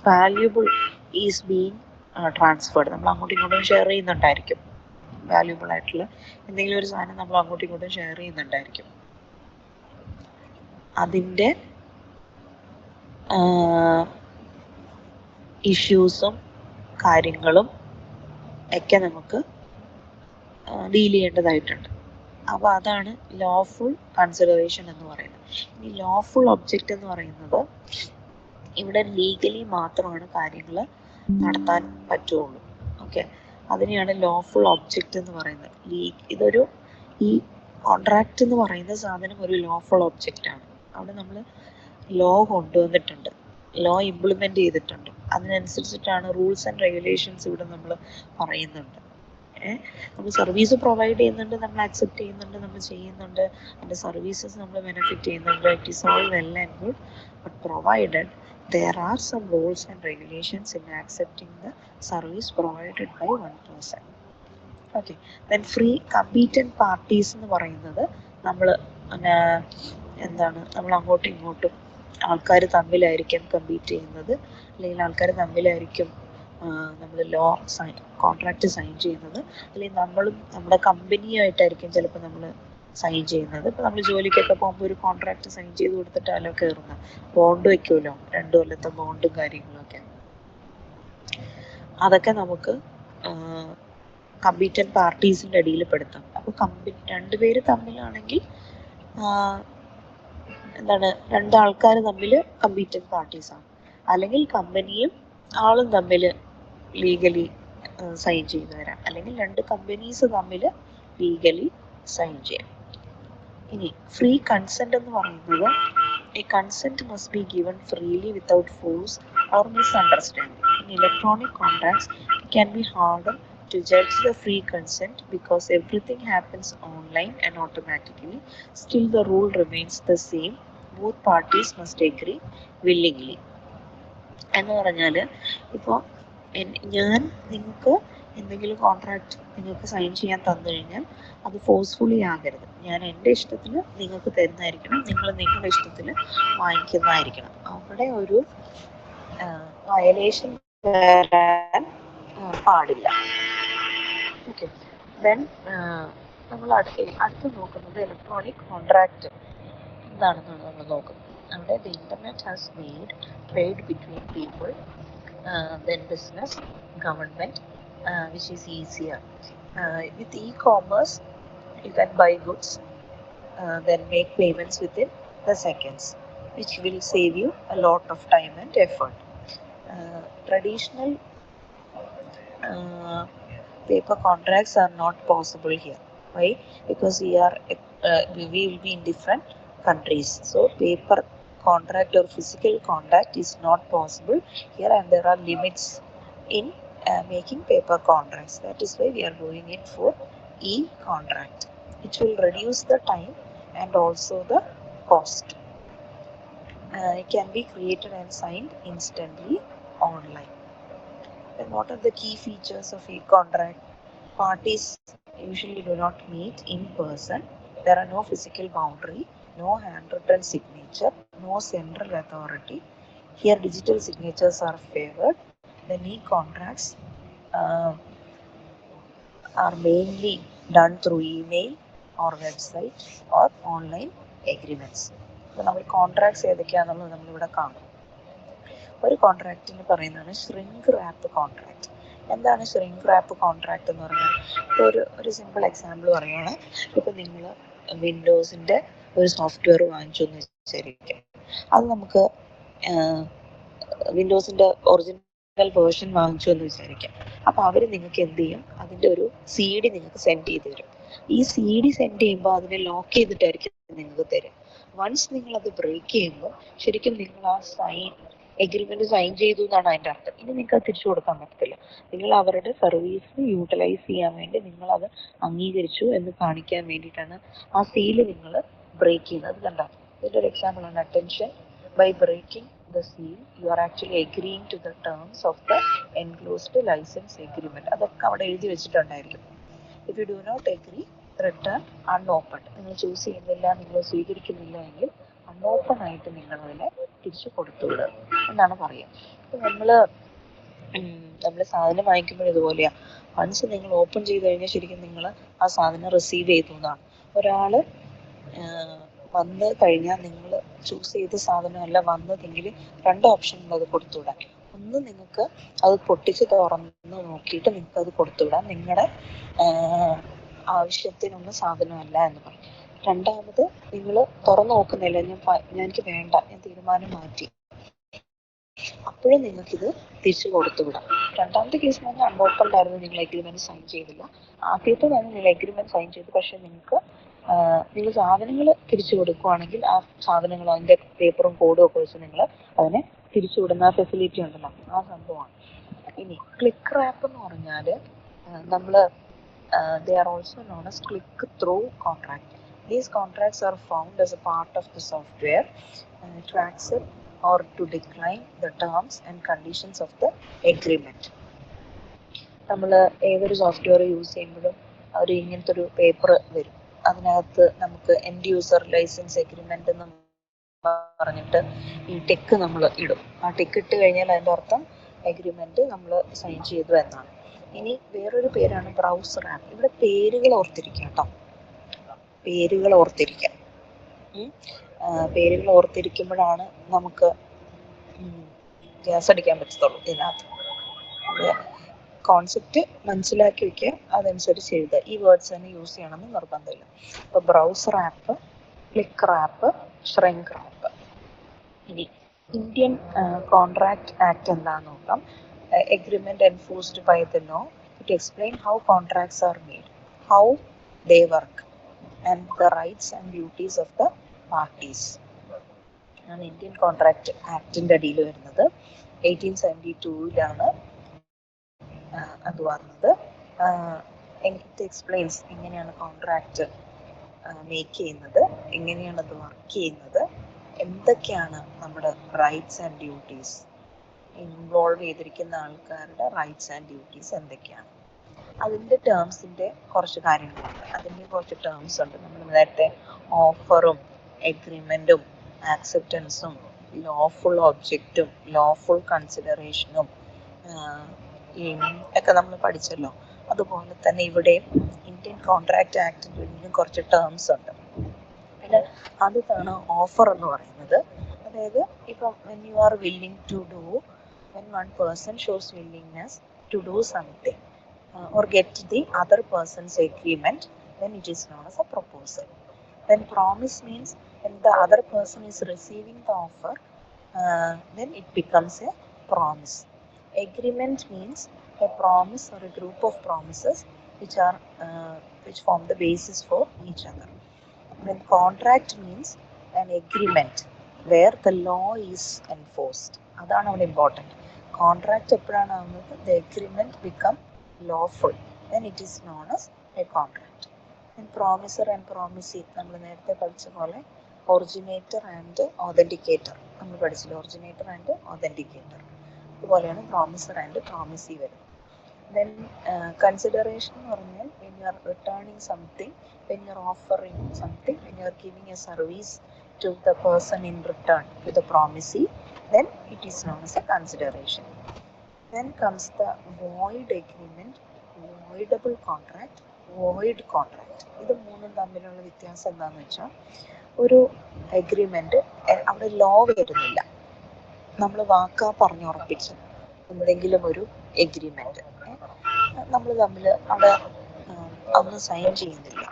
Speaker 1: valuable is being transferred. നമ്മൾ അങ്ങോട്ടും ഇങ്ങോട്ടും ഷെയർ ചെയ്യുന്നുണ്ടായിരിക്കും. വാല്യൂബിൾ ആയിട്ടുള്ള എന്തെങ്കിലും ഒരു സാധനം നമ്മൾ അങ്ങോട്ടും ഇങ്ങോട്ടും ഷെയർ ചെയ്യുന്നുണ്ടായിരിക്കും. അതിൻ്റെ ഇഷ്യൂസും കാര്യങ്ങളും ഒക്കെ നമുക്ക് ഡീൽ ചെയ്യേണ്ടതായിട്ടുണ്ട്. അപ്പോൾ അതാണ് ലോഫുൾ കൺസിഡറേഷൻ എന്ന് പറയുന്നത്. ഇനി ലോഫുൾ ഒബ്ജക്റ്റ് എന്ന് പറയുന്നത് ഇവിടെ ലീഗലി മാത്രമാണ് കാര്യങ്ങൾ നടത്താൻ പറ്റുള്ളൂ. ഓക്കെ, അതിനെയാണ് ലോഫുൾ ഒബ്ജക്റ്റ് എന്ന് പറയുന്നത്. ഈ കോൺട്രാക്റ്റ് എന്ന് പറയുന്ന സാധനം ഒരു ലോഫുൾ ഒബ്ജക്റ്റ് ആണ്. അവിടെ നമ്മൾ ലോ കൊണ്ടുവന്നിട്ടുണ്ട്, ലോ ഇംപ്ലിമെൻ്റ് ചെയ്തിട്ടുണ്ട്. അതിനനുസരിച്ചിട്ടാണ് റൂൾസ് ആൻഡ് റെഗുലേഷൻസ് ഇവിടെ നമ്മൾ പറയുന്നുണ്ട്. നമ്മൾ സർവീസ് പ്രൊവൈഡ് ചെയ്യുന്നുണ്ട്, നമ്മൾ അക്സെപ്റ്റ് ചെയ്യുന്നുണ്ട്, നമ്മൾ ചെയ്യുന്നുണ്ട്, അതിൻ്റെ സർവീസസ് നമ്മൾ ബെനിഫിറ്റ് ചെയ്യുന്നുണ്ട്. It is all well and good, but provided there are some rules and regulations in accepting the service provided by one person. Okay, then free competent parties എന്ന് പറയുന്നത് നമ്മൾ നമ്മൾ അങ്ങോട്ടും ഇങ്ങോട്ടും ആൾക്കാർ തമ്മിലായിരിക്കും കമ്പീറ്റ് ചെയ്യുന്നത്, അല്ലെങ്കിൽ ആൾക്കാർ തമ്മിലായിരിക്കും നമ്മൾ കോൺട്രാക്റ്റ് സൈൻ ചെയ്യുന്നത്, അല്ലെങ്കിൽ നമ്മളും നമ്മുടെ കമ്പനിയായിട്ടായിരിക്കും ചിലപ്പോൾ നമ്മൾ സൈൻ ചെയ്യുന്നത്. ഇപ്പോൾ നമ്മൾ ജോലിക്കൊക്കെ പോകുമ്പോൾ ഒരു കോൺട്രാക്റ്റ് സൈൻ ചെയ്ത് കൊടുത്തിട്ടാലോ കയറുന്നത്, ബോണ്ട് വയ്ക്കുമല്ലോ, 2 കൊല്ലത്തെ ബോണ്ടും കാര്യങ്ങളൊക്കെ. അതൊക്കെ നമുക്ക് കമ്പീറ്റൻറ്റ് പാർട്ടീസിൻ്റെ അടിയിൽ പെടുത്താം. അപ്പോൾ 2 പേര് തമ്മിലാണെങ്കിൽ രണ്ട് ആൾക്കാർ തമ്മിൽ കമ്പീറ്റൻറ്റ് പാർട്ടീസാണ്. അല്ലെങ്കിൽ കമ്പനിയും ആളും തമ്മിൽ ലീഗലി സൈൻ ചെയ്തു തരാം, അല്ലെങ്കിൽ 2 കമ്പനീസ് തമ്മിൽ ലീഗലി സൈൻ ചെയ്യാം. ഇനി ഫ്രീ കൺസെൻറ്റ് എന്ന് പറയുന്നത് a consent must be given freely without force or misunderstanding. In electronic contracts, it can be harder to judge the free consent because everything happens online and automatically. Still, the rule remains the same. Both parties must agree willingly. എന്ന് പറഞ്ഞാൽ ഇപ്പോൾ ഞാൻ നിങ്ങൾക്ക് എന്തെങ്കിലും contract നിങ്ങൾക്ക് sign ചെയ്യാൻ തന്നു കഴിഞ്ഞാൽ അത് ഫോഴ്സ്ഫുള്ളി ആകരുത്. ഞാൻ എൻ്റെ ഇഷ്ടത്തിന് നിങ്ങൾക്ക് തരുന്നതായിരിക്കണം, നിങ്ങൾ നിങ്ങളുടെ ഇഷ്ടത്തിന് വാങ്ങിക്കുന്നതായിരിക്കണം. അവിടെ ഒരു വയലേഷൻ വരാൻ പാടില്ല. ഓക്കെ, ദെൻ നമ്മൾ അടുത്ത് നോക്കുന്നത് ഇലക്ട്രോണിക് കോൺട്രാക്റ്റ് എന്താണെന്നാണ് നമ്മൾ നോക്കുന്നത്. അവിടെ the internet has made trade between people, then business, government, which is easier. With e-commerce, you can buy goods, then make payments within the seconds, which will save you a lot of time and effort. Traditional paper contracts are not possible here. Why? Because we will be in different countries, so paper contract or physical contract is not possible here, and there are limits in making paper contracts. That is why we are doing it for e-contract, which will reduce the time and also the cost. It can be created and signed instantly online. Then what are the key features of e-contract? Parties usually do not meet in person. There are no physical boundary, no handwritten signature, no central authority. Here digital signatures are favored. Then e-contracts uh, are mainly done through email or website or online agreements. അപ്പോൾ നമ്മൾ contracts ഏതൊക്കെയാണെന്നുള്ളത് നമ്മളിവിടെ കാണും. ഒരു കോൺട്രാക്റ്റിന് പറയുന്നതാണ് shrink rap contract. എന്താണ് shrink rap contract എന്ന് പറഞ്ഞാൽ, ഇപ്പോൾ ഒരു സിമ്പിൾ എക്സാമ്പിൾ പറയുകയാണ്. ഇപ്പം നിങ്ങൾ വിൻഡോസിൻ്റെ ഒരു സോഫ്റ്റ്വെയർ വാങ്ങിച്ചു എന്ന് വിചാരിക്കുക. അത് നമുക്ക് വിൻഡോസിൻ്റെ ഒറിജിനൽ വേർഷൻ വാങ്ങിച്ചു എന്ന് വിചാരിക്കാം. അപ്പോൾ അവർ നിങ്ങൾക്ക് എന്ത് ചെയ്യും, അതിൻ്റെ ഒരു CD നിങ്ങൾക്ക് സെൻഡ് ചെയ്ത് തരും. ഈ CD സെൻഡ് ചെയ്യുമ്പോൾ അതിനെ ലോക്ക് ചെയ്തിട്ടായിരിക്കും നിങ്ങൾക്ക് തരും. വൺസ് നിങ്ങളത് ബ്രേക്ക് ചെയ്യുമ്പോൾ ശരിക്കും നിങ്ങൾ ആ എഗ്രിമെന്റ് സൈൻ ചെയ്തു എന്നാണ് അതിൻ്റെ അർത്ഥം. ഇനി നിങ്ങൾക്ക് അത് തിരിച്ചു കൊടുക്കാൻ പറ്റത്തില്ല. നിങ്ങൾ അവരുടെ സർവീസ് യൂട്ടിലൈസ് ചെയ്യാൻ വേണ്ടി നിങ്ങൾ അത് അംഗീകരിച്ചു എന്ന് കാണിക്കാൻ വേണ്ടിയിട്ടാണ് ആ സീല് നിങ്ങൾ ബ്രേക്ക് ചെയ്യുന്നത്. അത് കണ്ടോ, ഇതിൻ്റെ ഒരു എക്സാമ്പിൾ ആണ്. Attention, by breaking the seal you are actually agreeing to the terms of the enclosed license agreement. അതൊക്കെ അവിടെ എഴുതി വെച്ചിട്ടുണ്ടായിരിക്കും. If you do not agree, return unopened. നിങ്ങൾ ചൂസ് ചെയ്യുന്നില്ല, നിങ്ങൾ സ്വീകരിക്കുന്നില്ല എങ്കിൽ അൺഓപ്പൺ ആയിട്ട് നിങ്ങൾ അതിനെ തിരിച്ചു കൊടുത്തുവിടുക എന്നാണ് പറയുക. അപ്പം നമ്മൾ സാധനം വാങ്ങിക്കുമ്പോൾ ഇതുപോലെയാണ്. വൺസ് നിങ്ങൾ ഓപ്പൺ ചെയ്ത് കഴിഞ്ഞാൽ ശരിക്കും നിങ്ങൾ ആ സാധനം റിസീവ് ചെയ്തു എന്നാണ്. ഒരാൾ വന്ന് കഴിഞ്ഞാൽ നിങ്ങൾ ചൂസ് ചെയ്ത സാധനമല്ല വന്നതെങ്കിൽ 2 ഓപ്ഷൻ അത് കൊടുത്തുവിടാൻ. ഒന്ന്, നിങ്ങൾക്ക് അത് പൊട്ടിച്ച് തുറന്ന് നോക്കിയിട്ട് നിങ്ങൾക്ക് അത് കൊടുത്തുവിടാം, നിങ്ങളുടെ ആവശ്യത്തിനൊന്നും സാധനമല്ല എന്ന് പറയും. രണ്ടാമത്, നിങ്ങൾ തുറന്നു നോക്കുന്നില്ല, എനിക്ക് വേണ്ട, ഞാൻ തീരുമാനം മാറ്റി, അപ്പോഴും നിങ്ങൾക്കിത് തിരിച്ചു കൊടുത്തുവിടാം. രണ്ടാമത്തെ കേസ് എന്ന് പറഞ്ഞാൽ അൺഓപ്പൺഡ് ആയിരുന്നു, നിങ്ങൾ എഗ്രിമെന്റ് സൈൻ ചെയ്തില്ല. ആദ്യത്തെ തന്നെ നിങ്ങൾ എഗ്രിമെന്റ് സൈൻ ചെയ്തു, പക്ഷെ നിങ്ങൾ സാധനങ്ങൾ തിരിച്ചു കൊടുക്കുവാണെങ്കിൽ ആ സാധനങ്ങൾ അതിൻ്റെ പേപ്പറും കോഡും ഒക്കെ വെച്ച് നിങ്ങൾ അതിനെ തിരിച്ചു വിടുന്ന ഫെസിലിറ്റി ഉണ്ടല്ലോ, ആ സംഭവമാണ്. ഇനി ക്ലിക്ക് റാപ്പ് എന്ന് പറഞ്ഞാൽ നമ്മൾ they are also known as click-through contract. These contracts are found as a part of the software to accept or to decline the terms and conditions of the agreement. നമ്മൾ ഏതൊരു software use ചെയ്യുമ്പോഴും അവർ ഇങ്ങനത്തെ ഒരു paper വരും. അതിനകത്ത് നമുക്ക് end user licence agreement എന്ന് പറഞ്ഞിട്ട് ഈ ടെക്ക് നമ്മൾ ഇടും. ആ ടെക്ക് ഇട്ട് കഴിഞ്ഞാൽ അതിൻ്റെ അർത്ഥം എഗ്രിമെന്റ് നമ്മൾ സൈൻ ചെയ്തു എന്നാണ്. ഇനി വേറൊരു പേരാണ് ബ്രൗസർ ആപ്പ്. ഇവിടെ പേരുകൾ ഓർത്തിരിക്കുക കേട്ടോ, പേരുകൾ ഓർത്തിരിക്കുക. പേരുകൾ ഓർത്തിരിക്കുമ്പോഴാണ് നമുക്ക് ഗ്യാസ് അടിക്കാൻ പറ്റത്തുള്ളൂ. ഇതിനകത്ത് കോൺസെപ്റ്റ് മനസ്സിലാക്കി വയ്ക്കുക, അതനുസരിച്ച് എഴുതുക. ഈ വേർഡ്സ് തന്നെ യൂസ് ചെയ്യണമെന്ന് നിർബന്ധമില്ല. ഇപ്പോൾ browser app, click wrap, shrink wrap. ഇനി ഇന്ത്യൻ കോൺട്രാക്ട് ആക്ട് എന്താണെന്ന് നോക്കാം. Agreement enforced by the law to explain how contracts are made, how they work, and the rights and duties of the parties. ആണ് Indian contract ആക്ടിൻ്റെ അടിയിൽ വരുന്നത്. 1872 അത് വന്നത്. It explains എങ്ങനെയാണ് contract make ചെയ്യുന്നത്, എങ്ങനെയാണ് അത് വർക്ക് ചെയ്യുന്നത്, എന്തൊക്കെയാണ് നമ്മുടെ റൈറ്റ്സ് ആൻഡ് ഡ്യൂട്ടീസ്, ഇൻവോൾവ് ചെയ്തിരിക്കുന്ന ആൾക്കാരുടെ റൈറ്റ്സ് ആൻഡ് ഡ്യൂട്ടീസ് എന്തൊക്കെയാണ്. അതിൻ്റെ ടേംസിൻ്റെ കുറച്ച് കാര്യങ്ങളുണ്ട്, അതിൻ്റെ കുറച്ച് ടേംസ് ഉണ്ട്. നമ്മൾ നേരത്തെ ഓഫറും എഗ്രിമെൻറ്റും ആക്സെപ്റ്റൻസും ലോഫുൾ ഒബ്ജക്റ്റും ലോഫുൾ കൺസിഡറേഷനും ഒക്കെ നമ്മൾ പഠിച്ചല്ലോ. അതുപോലെ തന്നെ ഇവിടെയും ഇന്ത്യൻ കോൺട്രാക്ട് ആക്ടിൻ്റെ ഇതിനും കുറച്ച് ടേംസ് ഉണ്ട്. പിന്നെ അതാണ് ഓഫർ എന്ന് പറയുന്നത്. അതായത് ഇപ്പം when you are willing to do, when one person shows willingness to do something or get the other person's agreement, then it is known as a proposal. Then promise means when the other person is receiving the offer, then it becomes a promise. Agreement means a promise or a group of promises which form the basis for each other. Then contract means an agreement where the law is enforced. അതാണ് അവിടെ important. Contract എപ്പോഴാണ് ആവുന്നത്? the agreement become lawful, then it is known as a contract. Then promiser and promisee, നമ്മൾ നേരത്തെ പഠിച്ച പോലെ originator and authenticator നമ്മൾ പഠിച്ചില്ല, ഒറിജിനേറ്റർ ആൻഡ് ഓതൻറ്റിക്കേറ്റർ. അതുപോലെയാണ് പ്രോമിസർ ആൻഡ് പ്രോമിസി വരുന്നത്. ദെൻ കൺസിഡറേഷൻ എന്ന് പറഞ്ഞാൽ when you are returning something, when you are offering something, when you are giving A service to the person in return to the promisee, then it is known as a consideration. Then comes the void agreement, voidable contract, void contract. ഇത് മൂന്നും തമ്മിലുള്ള വ്യത്യാസം എന്താണെന്ന് വെച്ചാൽ, ഒരു agreement അവിടെ law വരുന്നില്ല, നമ്മൾ വാക്കാ പറഞ്ഞുറപ്പിച്ച് എന്തെങ്കിലും ഒരു എഗ്രിമെൻ്റ് നമ്മൾ തമ്മിൽ അവിടെ അന്ന് സൈൻ ചെയ്യുന്നില്ല.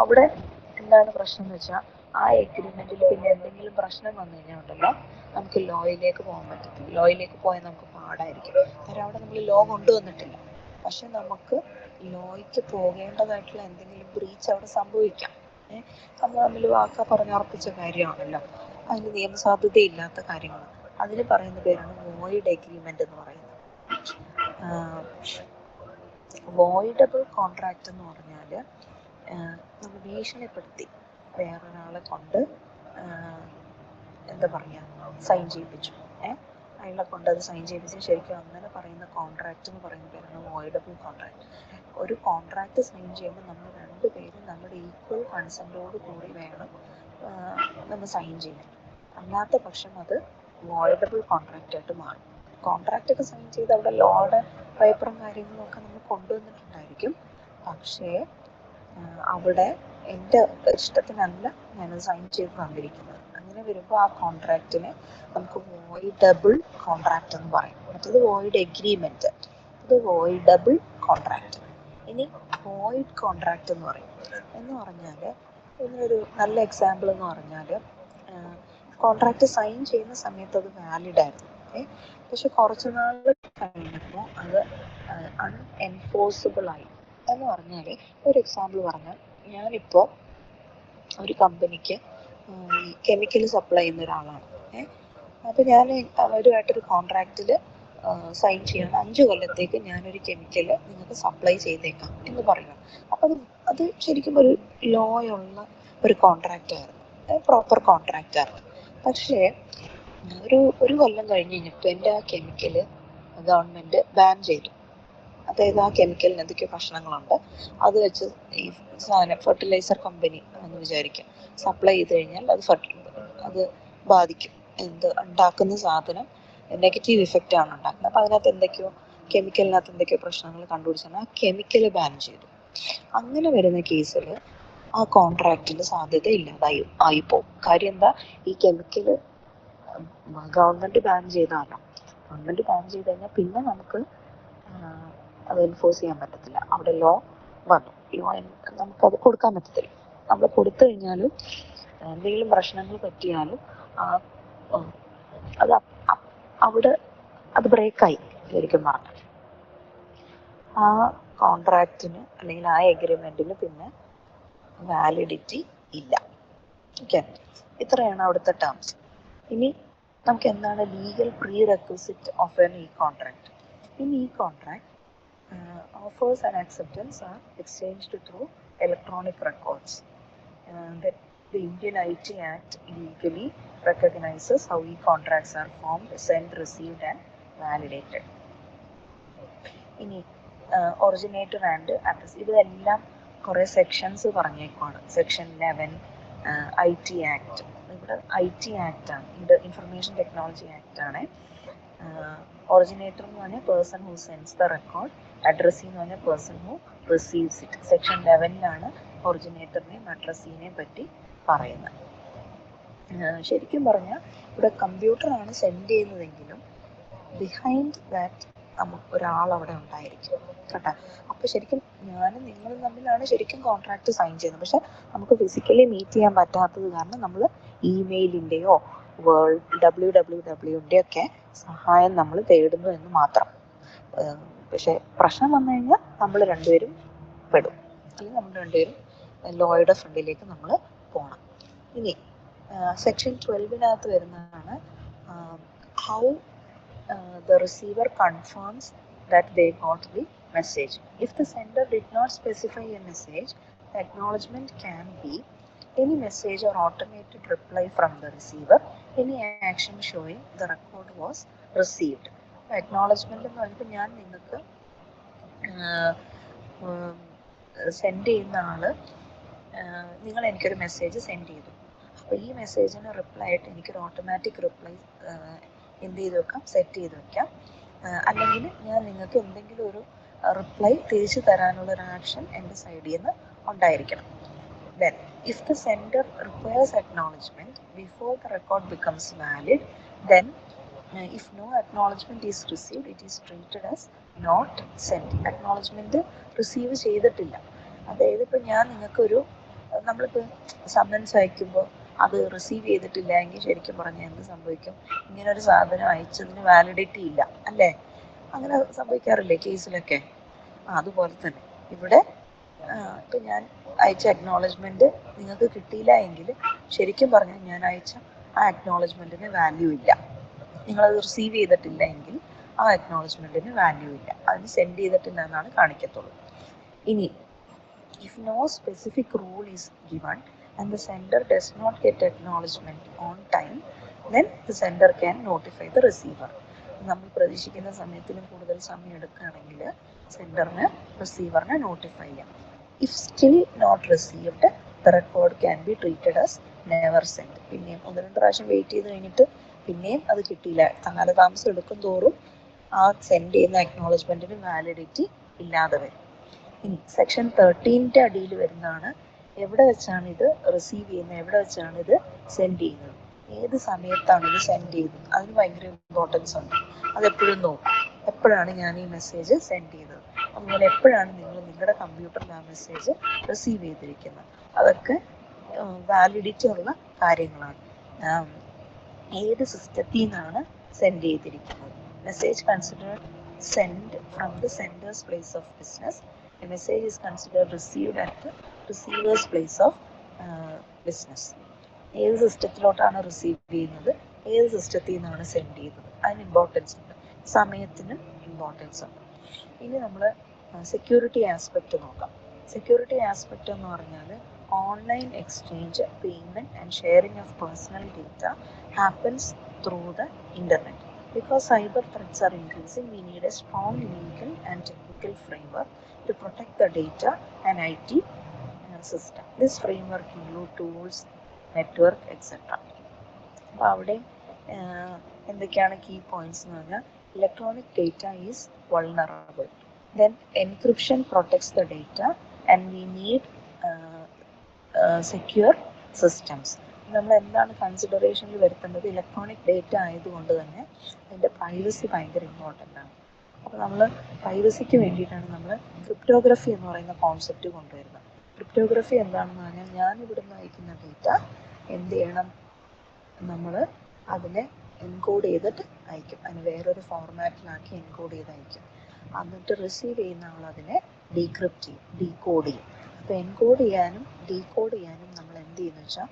Speaker 1: അവിടെ എന്താണ് പ്രശ്നം എന്ന് വെച്ചാൽ, ആ എഗ്രിമെൻറ്റിൽ പിന്നെ എന്തെങ്കിലും പ്രശ്നം വന്നു കഴിഞ്ഞാൽ ഉണ്ടല്ലോ, നമുക്ക് ലോയിലേക്ക് പോകാൻ പറ്റത്തില്ല. ലോയിലേക്ക് പോയാൽ നമുക്ക് പാടായിരിക്കും. കാരണം അവിടെ നമ്മൾ ലോ കൊണ്ടുവന്നിട്ടില്ല. പക്ഷെ നമുക്ക് ലോയ്ക്ക് പോകേണ്ടതായിട്ടുള്ള എന്തെങ്കിലും ബ്രീച്ച് അവിടെ സംഭവിക്കാം. നമ്മൾ തമ്മിൽ വാക്കാ പറഞ്ഞുറപ്പിച്ച കാര്യമാണല്ലോ, അതിന് നിയമസാധുതയില്ലാത്ത കാര്യങ്ങൾ, അതിന് പറയുന്ന പേരാണ് വോയിഡ് എഗ്രിമെൻ്റ് എന്ന് പറയുന്നത്. വോയിഡബിൾ കോൺട്രാക്റ്റ് എന്ന് പറഞ്ഞാൽ നമ്മൾ ഭീഷണിപ്പെടുത്തി വേറൊരാളെ കൊണ്ട് എന്താ പറയുക, സൈൻ ചെയ്യിപ്പിച്ചു, അയാളെ കൊണ്ട് അത് സൈൻ ചെയ്യിപ്പിച്ച് ശരിക്കും അങ്ങനെ പറയുന്ന കോൺട്രാക്റ്റ് എന്ന് പറയുന്ന പേരാണ് വോയിഡബിൾ കോൺട്രാക്റ്റ്. ഒരു കോൺട്രാക്റ്റ് സൈൻ ചെയ്യുമ്പോൾ നമ്മൾ രണ്ടുപേരും നമ്മുടെ ഈക്വൽ കൺസെൻറ്റോട് കൂടി വേണം നമ്മൾ സൈൻ ചെയ്യാൻ. അല്ലാത്ത പക്ഷം അത് വോയിഡബിൾ കോൺട്രാക്റ്റ് ആയിട്ട് മാറും. കോൺട്രാക്റ്റ് ഒക്കെ സൈൻ ചെയ്ത് അവിടെ ലോയുടെ പേപ്പറും കാര്യങ്ങളും ഒക്കെ നമ്മൾ കൊണ്ടുവന്നിട്ടുണ്ടായിരിക്കും. പക്ഷേ അവിടെ എൻ്റെ ഇഷ്ടത്തിനല്ല ഞാനത് സൈൻ ചെയ്ത് തന്നിരിക്കുന്നത്. അങ്ങനെ വരുമ്പോൾ ആ കോൺട്രാക്റ്റിനെ നമുക്ക് വോയിഡബിൾ കോൺട്രാക്റ്റ് എന്ന് പറയും. മറ്റേത് വോയിഡ് എഗ്രിമെൻറ്റ്, ഇത് വോയിഡബിൾ കോൺട്രാക്റ്റ്. ഇനി വോയിഡ് കോൺട്രാക്റ്റ് എന്ന് പറയും. എന്ന് പറഞ്ഞാൽ ഇതിനൊരു നല്ല എക്സാമ്പിൾ എന്ന് പറഞ്ഞാൽ, കോൺട്രാക്റ്റ് സൈൻ ചെയ്യുന്ന സമയത്ത് അത് വാലിഡ് ആയിരുന്നു, പക്ഷെ കുറച്ച് നാൾ കഴിഞ്ഞപ്പോൾ അത് അൺഎൻഫോഴ്സിബിൾ ആയി. എന്ന് പറഞ്ഞാൽ, ഒരു എക്സാമ്പിൾ പറഞ്ഞാൽ, ഞാനിപ്പോൾ ഒരു കമ്പനിക്ക് കെമിക്കൽ സപ്ലൈ ചെയ്യുന്ന ഒരാളാണ്. അപ്പോൾ ഞാൻ അവരുമായിട്ടൊരു കോൺട്രാക്റ്റിൽ സൈൻ ചെയ്യണം, 5 കൊല്ലത്തേക്ക് ഞാനൊരു കെമിക്കൽ നിങ്ങൾക്ക് സപ്ലൈ ചെയ്തേക്കാം എന്ന് പറയുക. അപ്പോൾ അത് ശരിക്കും ഒരു ലോയുള്ള ഒരു കോൺട്രാക്റ്റായിരുന്നു, പ്രോപ്പർ കോൺട്രാക്റ്റായിരുന്നു. പക്ഷേ ഒരു കൊല്ലം കഴിഞ്ഞ് കഴിഞ്ഞപ്പോൾ എൻ്റെ ആ കെമിക്കൽ ഗവൺമെൻറ് ബാൻ ചെയ്തു. അതായത് ആ കെമിക്കലിന് എന്തൊക്കെയോ പ്രശ്നങ്ങളുണ്ട്, അത് വെച്ച് ഈ സാധനം ഫെർട്ടിലൈസർ കമ്പനി എന്ന് വിചാരിക്കുക സപ്ലൈ ചെയ്ത് കഴിഞ്ഞാൽ അത് ബാധിക്കും. ഉണ്ടാക്കുന്ന സാധനം നെഗറ്റീവ് ഇഫക്റ്റ് ആണ് ഉണ്ടാക്കുന്നത്. അപ്പോൾ അതിനകത്ത് കെമിക്കലിനകത്ത് എന്തൊക്കെയോ പ്രശ്നങ്ങൾ കണ്ടുപിടിച്ചാൽ ആ കെമിക്കൽ ബാൻ ചെയ്തു. അങ്ങനെ വരുന്ന കേസിൽ ആ കോൺട്രാക്റ്റിൽ സാധ്യത ഇല്ലാതായി ആയിപ്പോവും. കാര്യം എന്താ, ഈ കെമിക്കൽ ഗവൺമെൻറ് ബാൻ ചെയ്താലോ, ഗവൺമെൻറ് ബാൻ ചെയ്ത് കഴിഞ്ഞാൽ പിന്നെ നമുക്ക് അത് എൻഫോഴ്സ് ചെയ്യാൻ പറ്റത്തില്ല. അവിടെ ലോ വന്നു, നമുക്കത് കൊടുക്കാൻ പറ്റത്തില്ല. നമ്മൾ കൊടുത്തു കഴിഞ്ഞാലും എന്തെങ്കിലും പ്രശ്നങ്ങൾ പറ്റിയാലും അവിടെ അത് ബ്രേക്കായി. ശരിക്കും പറഞ്ഞാൽ ആ കോൺട്രാക്റ്റിന് അല്ലെങ്കിൽ ആ എഗ്രിമെൻറ്റിന് പിന്നെ വാലിഡിറ്റി ഇല്ല. ഓക്കെ, ഇത്രയാണ് അവിടുത്തെ ടേംസ്. ഇനി നമുക്ക് എന്താണ് legal prerequisite of an e contract. In e-contract, offers and acceptance are exchanged through electronic records. That the Indian IT Act legally recognizes how e-contracts are formed, sent, received and validated. ഇനി originator and address, ഇതെല്ലാം കുറേ sections പറഞ്ഞേക്കുവാണ്. Section 11 IT Act. ഇവിടെ IT Act ആണ്, information technology act ആണ്. Originator എന്ന് പറഞ്ഞാൽ person who sends the record, addressee എന്ന് പറഞ്ഞാൽ person who receives it. Section 11 ഒറിജിനേറ്ററിനെയും അഡ്രസ്സിനെയും പറ്റി പറയുന്നത്. ശരിക്കും പറഞ്ഞാൽ ഇവിടെ കമ്പ്യൂട്ടറാണ് സെൻഡ് ചെയ്യുന്നതെങ്കിലും ബിഹൈൻഡ് ദാറ്റ് നമുക്ക് ഒരാൾ അവിടെ ഉണ്ടായിരിക്കും കേട്ടോ. അപ്പോൾ ശരിക്കും ഞാനും നിങ്ങളും തമ്മിലാണ് ശരിക്കും കോൺട്രാക്റ്റ് സൈൻ ചെയ്യുന്നത്. പക്ഷെ നമുക്ക് ഫിസിക്കലി മീറ്റ് ചെയ്യാൻ പറ്റാത്തത് കാരണം നമ്മൾ ഇമെയിലിൻ്റെയോ www ഒക്കെ സഹായം നമ്മൾ തേടുന്നു എന്ന് മാത്രം. പക്ഷെ പ്രശ്നം വന്നു കഴിഞ്ഞാൽ നമ്മൾ രണ്ടുപേരും പെടും, അല്ലെങ്കിൽ നമ്മൾ രണ്ടുപേരും ലോയുടെ ഫ്രണ്ടിലേക്ക് നമ്മൾ പോകണം. ഇനി സെക്ഷൻ 12 വരുന്നതാണ് how the receiver confirms that they got the message. If the sender did not specify a message, the acknowledgement can be any message or automated reply from the receiver, any action showing the record was received. Acknowledgement എന്ന് പറയുമ്പോൾ ഞാൻ നിങ്ങൾക്ക് send ചെയ്യുന്ന ആള് നിങ്ങൾ എനിക്കൊരു message send ചെയ്തു. അപ്പോൾ ഈ മെസ്സേജിന് റിപ്ലൈ ആയിട്ട് എനിക്കൊരു ഓട്ടോമാറ്റിക് റിപ്ലൈ എന്ത് ചെയ്ത് വെക്കാം, സെറ്റ് ചെയ്ത് വെക്കാം. അല്ലെങ്കിൽ ഞാൻ നിങ്ങൾക്ക് എന്തെങ്കിലും ഒരു റിപ്ലൈ തിരിച്ചു തരാനുള്ള ഒരു ആക്ഷൻ എൻ്റെ സൈഡിൽ നിന്ന് ഉണ്ടായിരിക്കണം. Then, if the sender requires acknowledgement before the record becomes valid, then if no acknowledgement is received, it is treated as not sent. Acknowledgement receive ചെയ്തിട്ടില്ല. അതായത് ഇപ്പോൾ ഞാൻ നിങ്ങൾക്കൊരു നമ്മളിപ്പോൾ സമ്മൻസ് അയക്കുമ്പോൾ അത് റിസീവ് ചെയ്തിട്ടില്ല എങ്കിൽ ശരിക്കും പറഞ്ഞാൽ എന്ത് സംഭവിക്കും? ഇങ്ങനൊരു സാധനം അയച്ചതിന് വാലിഡിറ്റി ഇല്ല അല്ലേ? അങ്ങനെ സംഭവിക്കാറില്ലേ കേസിലൊക്കെ? അതുപോലെ തന്നെ ഇവിടെ ഇപ്പം ഞാൻ അയച്ച അക്നോളജ്മെൻറ്റ് നിങ്ങൾക്ക് കിട്ടിയില്ല എങ്കിൽ ശരിക്കും പറഞ്ഞാൽ ഞാൻ അയച്ച ആ അക്നോളജ്മെൻറ്റിന് വാല്യൂ ഇല്ല. നിങ്ങളത് റിസീവ് ചെയ്തിട്ടില്ല എങ്കിൽ ആ അക്നോളജ്മെൻറ്റിന് വാല്യൂ ഇല്ല, അതിന് സെൻഡ് ചെയ്തിട്ടില്ല എന്നാണ് കാണിക്കത്തുള്ളൂ. ഇനി if no specific rule is given and the sender does not get acknowledgement on time, then the sender can notify the receiver. നമ്മൾ പ്രതീക്ഷിക്കുന്ന സമയത്തിലും കൂടുതൽ സമയം എടുക്കുകയാണെങ്കിൽ സെൻഡറിന് റിസീവറിനെ നോട്ടിഫൈ ചെയ്യാം. If still not received, the record can be treated as never sent. പിന്നെയും 1-2 പ്രാവശ്യം വെയിറ്റ് ചെയ്ത് കഴിഞ്ഞിട്ട് പിന്നെയും അത് കിട്ടിയില്ല, കാലതാമസം എടുക്കും തോറും ആ സെൻഡ് ചെയ്യുന്ന അക്നോളജ്മെൻറ്റിന് വാലിഡിറ്റി ഇല്ലാതെ വരും. ഇനി സെക്ഷൻ 13 അടിയിൽ വരുന്നതാണ് എവിടെ വെച്ചാണ് ഇത് റിസീവ് ചെയ്യുന്നത്, എവിടെ വെച്ചാണ് ഇത് സെൻഡ് ചെയ്യുന്നത്, ഏത് സമയത്താണ് ഇത് സെൻഡ് ചെയ്യുന്നത്. അതിന് ഭയങ്കര ഇമ്പോർട്ടൻസ് ഉണ്ട്. അതെപ്പോഴും നോക്കും, എപ്പോഴാണ് ഞാൻ ഈ മെസ്സേജ് സെൻഡ് ചെയ്തത്, അതുപോലെ എപ്പോഴാണ് നിങ്ങൾ നിങ്ങളുടെ കമ്പ്യൂട്ടറിൽ ആ മെസ്സേജ് റിസീവ് ചെയ്തിരിക്കുന്നത്. അതൊക്കെ വാലിഡിറ്റി ഉള്ള കാര്യങ്ങളാണ്. ഏത് സിസ്റ്റത്തിൽ നിന്നാണ് സെൻഡ് ചെയ്തിരിക്കുന്നത്. Message considered send from the senders place of business. A message is considered received at the receivers place of business. ഏത് സിസ്റ്റത്തിലോട്ടാണ് റിസീവ് ചെയ്യുന്നത്, ഏത് സിസ്റ്റത്തിൽ നിന്നാണ് സെൻഡ് ചെയ്തത്, അതിന് ഇമ്പോർട്ടൻസ് ഉണ്ട്. സമയത്തിനും ഇമ്പോർട്ടൻസ് ഉണ്ട്. ഇനി നമ്മൾ സെക്യൂരിറ്റി ആസ്പെക്റ്റ് നോക്കാം. സെക്യൂരിറ്റി ആസ്പെക്റ്റ് എന്ന് പറഞ്ഞാൽ online exchange, payment and sharing of personal data happens through the internet. Because cyber threats are increasing, we need a strong legal and technical framework to protect the data and IT system. This framework includes tools, network, etc. അപ്പോൾ അവിടെ എന്തൊക്കെയാണ് key points എന്ന് പറഞ്ഞാൽ, electronic data is vulnerable, then encryption protects the data and we need secure systems. നമ്മൾ എന്താണ് കൺസിഡറേഷനിൽ വരുത്തേണ്ടത്? Electronic data ആയതുകൊണ്ട് തന്നെ അതിൻ്റെ പ്രൈവസി ഭയങ്കര ഇമ്പോർട്ടൻ്റ് ആണ്. അപ്പോൾ നമ്മൾ പ്രൈവസിക്ക് വേണ്ടിയിട്ടാണ് നമ്മൾ ക്രിപ്റ്റോഗ്രഫി എന്ന് പറയുന്ന കോൺസെപ്റ്റ് കൊണ്ടുവരുന്നത്. ക്രിപ്റ്റോഗ്രഫി എന്താണെന്ന് പറഞ്ഞാൽ, ഞാൻ ഇവിടുന്ന് അയക്കുന്ന ഡേറ്റ എന്ത് ചെയ്യണം, നമ്മൾ അതിനെ എൻകോഡ് ചെയ്തിട്ട് അയക്കും, അതിന് വേറൊരു ഫോർമാറ്റിലാക്കി എൻകോഡ് ചെയ്ത് അയക്കും. എന്നിട്ട് റിസീവ് ചെയ്യുന്ന ആൾ അതിനെ ഡീക്രിപ്റ്റ് ചെയ്യും, ഡീകോഡ് ചെയ്യും. അപ്പോൾ എൻകോഡ് ചെയ്യാനും ഡീകോഡ് ചെയ്യാനും നമ്മൾ എന്ത് ചെയ്യുന്നു വെച്ചാൽ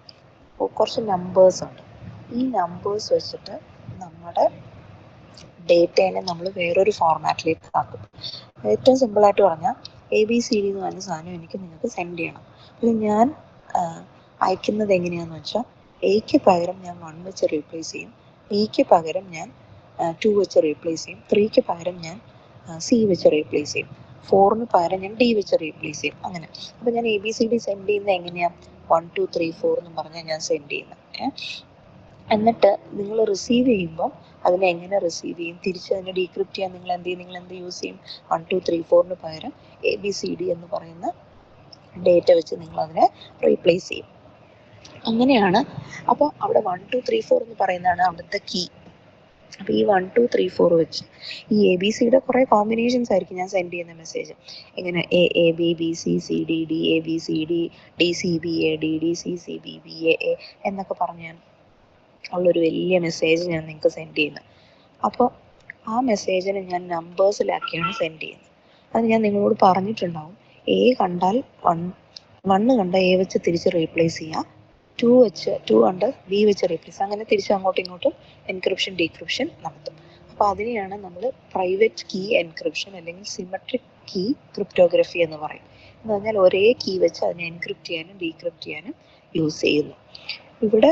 Speaker 1: കുറച്ച് നമ്പേഴ്സ് ഉണ്ട്. ഈ നമ്പേഴ്സ് വെച്ചിട്ട് നമ്മുടെ ഡേറ്റേനെ നമ്മൾ വേറൊരു ഫോർമാറ്റിലേക്ക് ആക്കും. ഏറ്റവും സിമ്പിളായിട്ട് പറഞ്ഞാൽ ABCD എന്ന് പറഞ്ഞ സാധനം എനിക്ക് നിങ്ങൾക്ക് സെൻഡ് ചെയ്യണം. അപ്പോൾ ഞാൻ അയക്കുന്നത് എങ്ങനെയാണെന്ന് വെച്ചാൽ, എക്ക് പകരം ഞാൻ 1 വെച്ച് റീപ്ലേസ് ചെയ്യും, ബിക്ക് പകരം ഞാൻ 2 വെച്ച് റീപ്ലേസ് ചെയ്യും, 3ക്ക് പകരം ഞാൻ C വെച്ച് റീപ്ലേസ് ചെയ്യും, 4ന് പകരം ഞാൻ D വെച്ച് റീപ്ലേസ് ചെയ്യും. അങ്ങനെ. അപ്പോൾ ഞാൻ ABCD സെൻഡ് ചെയ്യുന്നത് എങ്ങനെയാണ്? 1 2 3 4 എന്ന് പറഞ്ഞാൽ ഞാൻ സെൻഡ് ചെയ്യുന്നത്. എന്നിട്ട് നിങ്ങൾ റിസീവ് ചെയ്യുമ്പോൾ അതിനെ എങ്ങനെ റിസീവ് ചെയ്യും, തിരിച്ച് അതിനെ ഡീക്രിപ്റ്റ് ചെയ്യാൻ നിങ്ങൾ എന്ത് ചെയ്യും? നിങ്ങൾ എന്ത് യൂസ് ചെയ്യും? 1 2 3 4ന് പകരം ABCD എന്ന് പറയുന്ന ഡേറ്റ വെച്ച് നിങ്ങൾ അതിനെ റീപ്ലേസ് ചെയ്യും. അങ്ങനെയാണ്. അപ്പോൾ അവിടെ 1 2 3 4 എന്ന് പറയുന്നതാണ് അവിടുത്തെ കീ. അപ്പോൾ ഈ 1 2 3 4 വെച്ച് ഈ ABCയുടെ കുറേ കോമ്പിനേഷൻസ് ആയിരിക്കും ഞാൻ സെൻഡ് ചെയ്യുന്ന മെസ്സേജ്. ഇങ്ങനെ AB BC CD ABCD DCBA DDCCBBA എന്നൊക്കെ പറഞ്ഞാൽ ഉള്ളൊരു വലിയ മെസ്സേജ് ഞാൻ നിങ്ങൾക്ക് സെൻഡ് ചെയ്യുന്നത്. അപ്പോൾ ആ മെസ്സേജിന് ഞാൻ നമ്പേഴ്സിലാക്കിയാണ് സെൻഡ് ചെയ്യുന്നത്. അത് ഞാൻ നിങ്ങളോട് പറഞ്ഞിട്ടുണ്ടാവും. A കണ്ടാൽ 1 കണ്ട A വെച്ച് തിരിച്ച് റീപ്ലേസ് ചെയ്യുക, 2 കണ്ട് B വെച്ച് റീപ്ലേസ്, അങ്ങനെ തിരിച്ച് അങ്ങോട്ടും ഇങ്ങോട്ടും എൻക്രിപ്ഷൻ ഡീക്രിപ്ഷൻ നടത്തും. അപ്പോൾ അതിനെയാണ് നമ്മൾ പ്രൈവറ്റ് കീ എൻക്രിപ്ഷൻ അല്ലെങ്കിൽ സിമെട്രിക് കീ ക്രിപ്റ്റോഗ്രഫി എന്ന് പറയും. എന്ന് പറഞ്ഞാൽ ഒരേ കീ വെച്ച് അതിനെ എൻക്രിപ്റ്റ് ചെയ്യാനും ഡീക്രിപ്റ്റ് ചെയ്യാനും യൂസ് ചെയ്യുന്നു. ഇവിടെ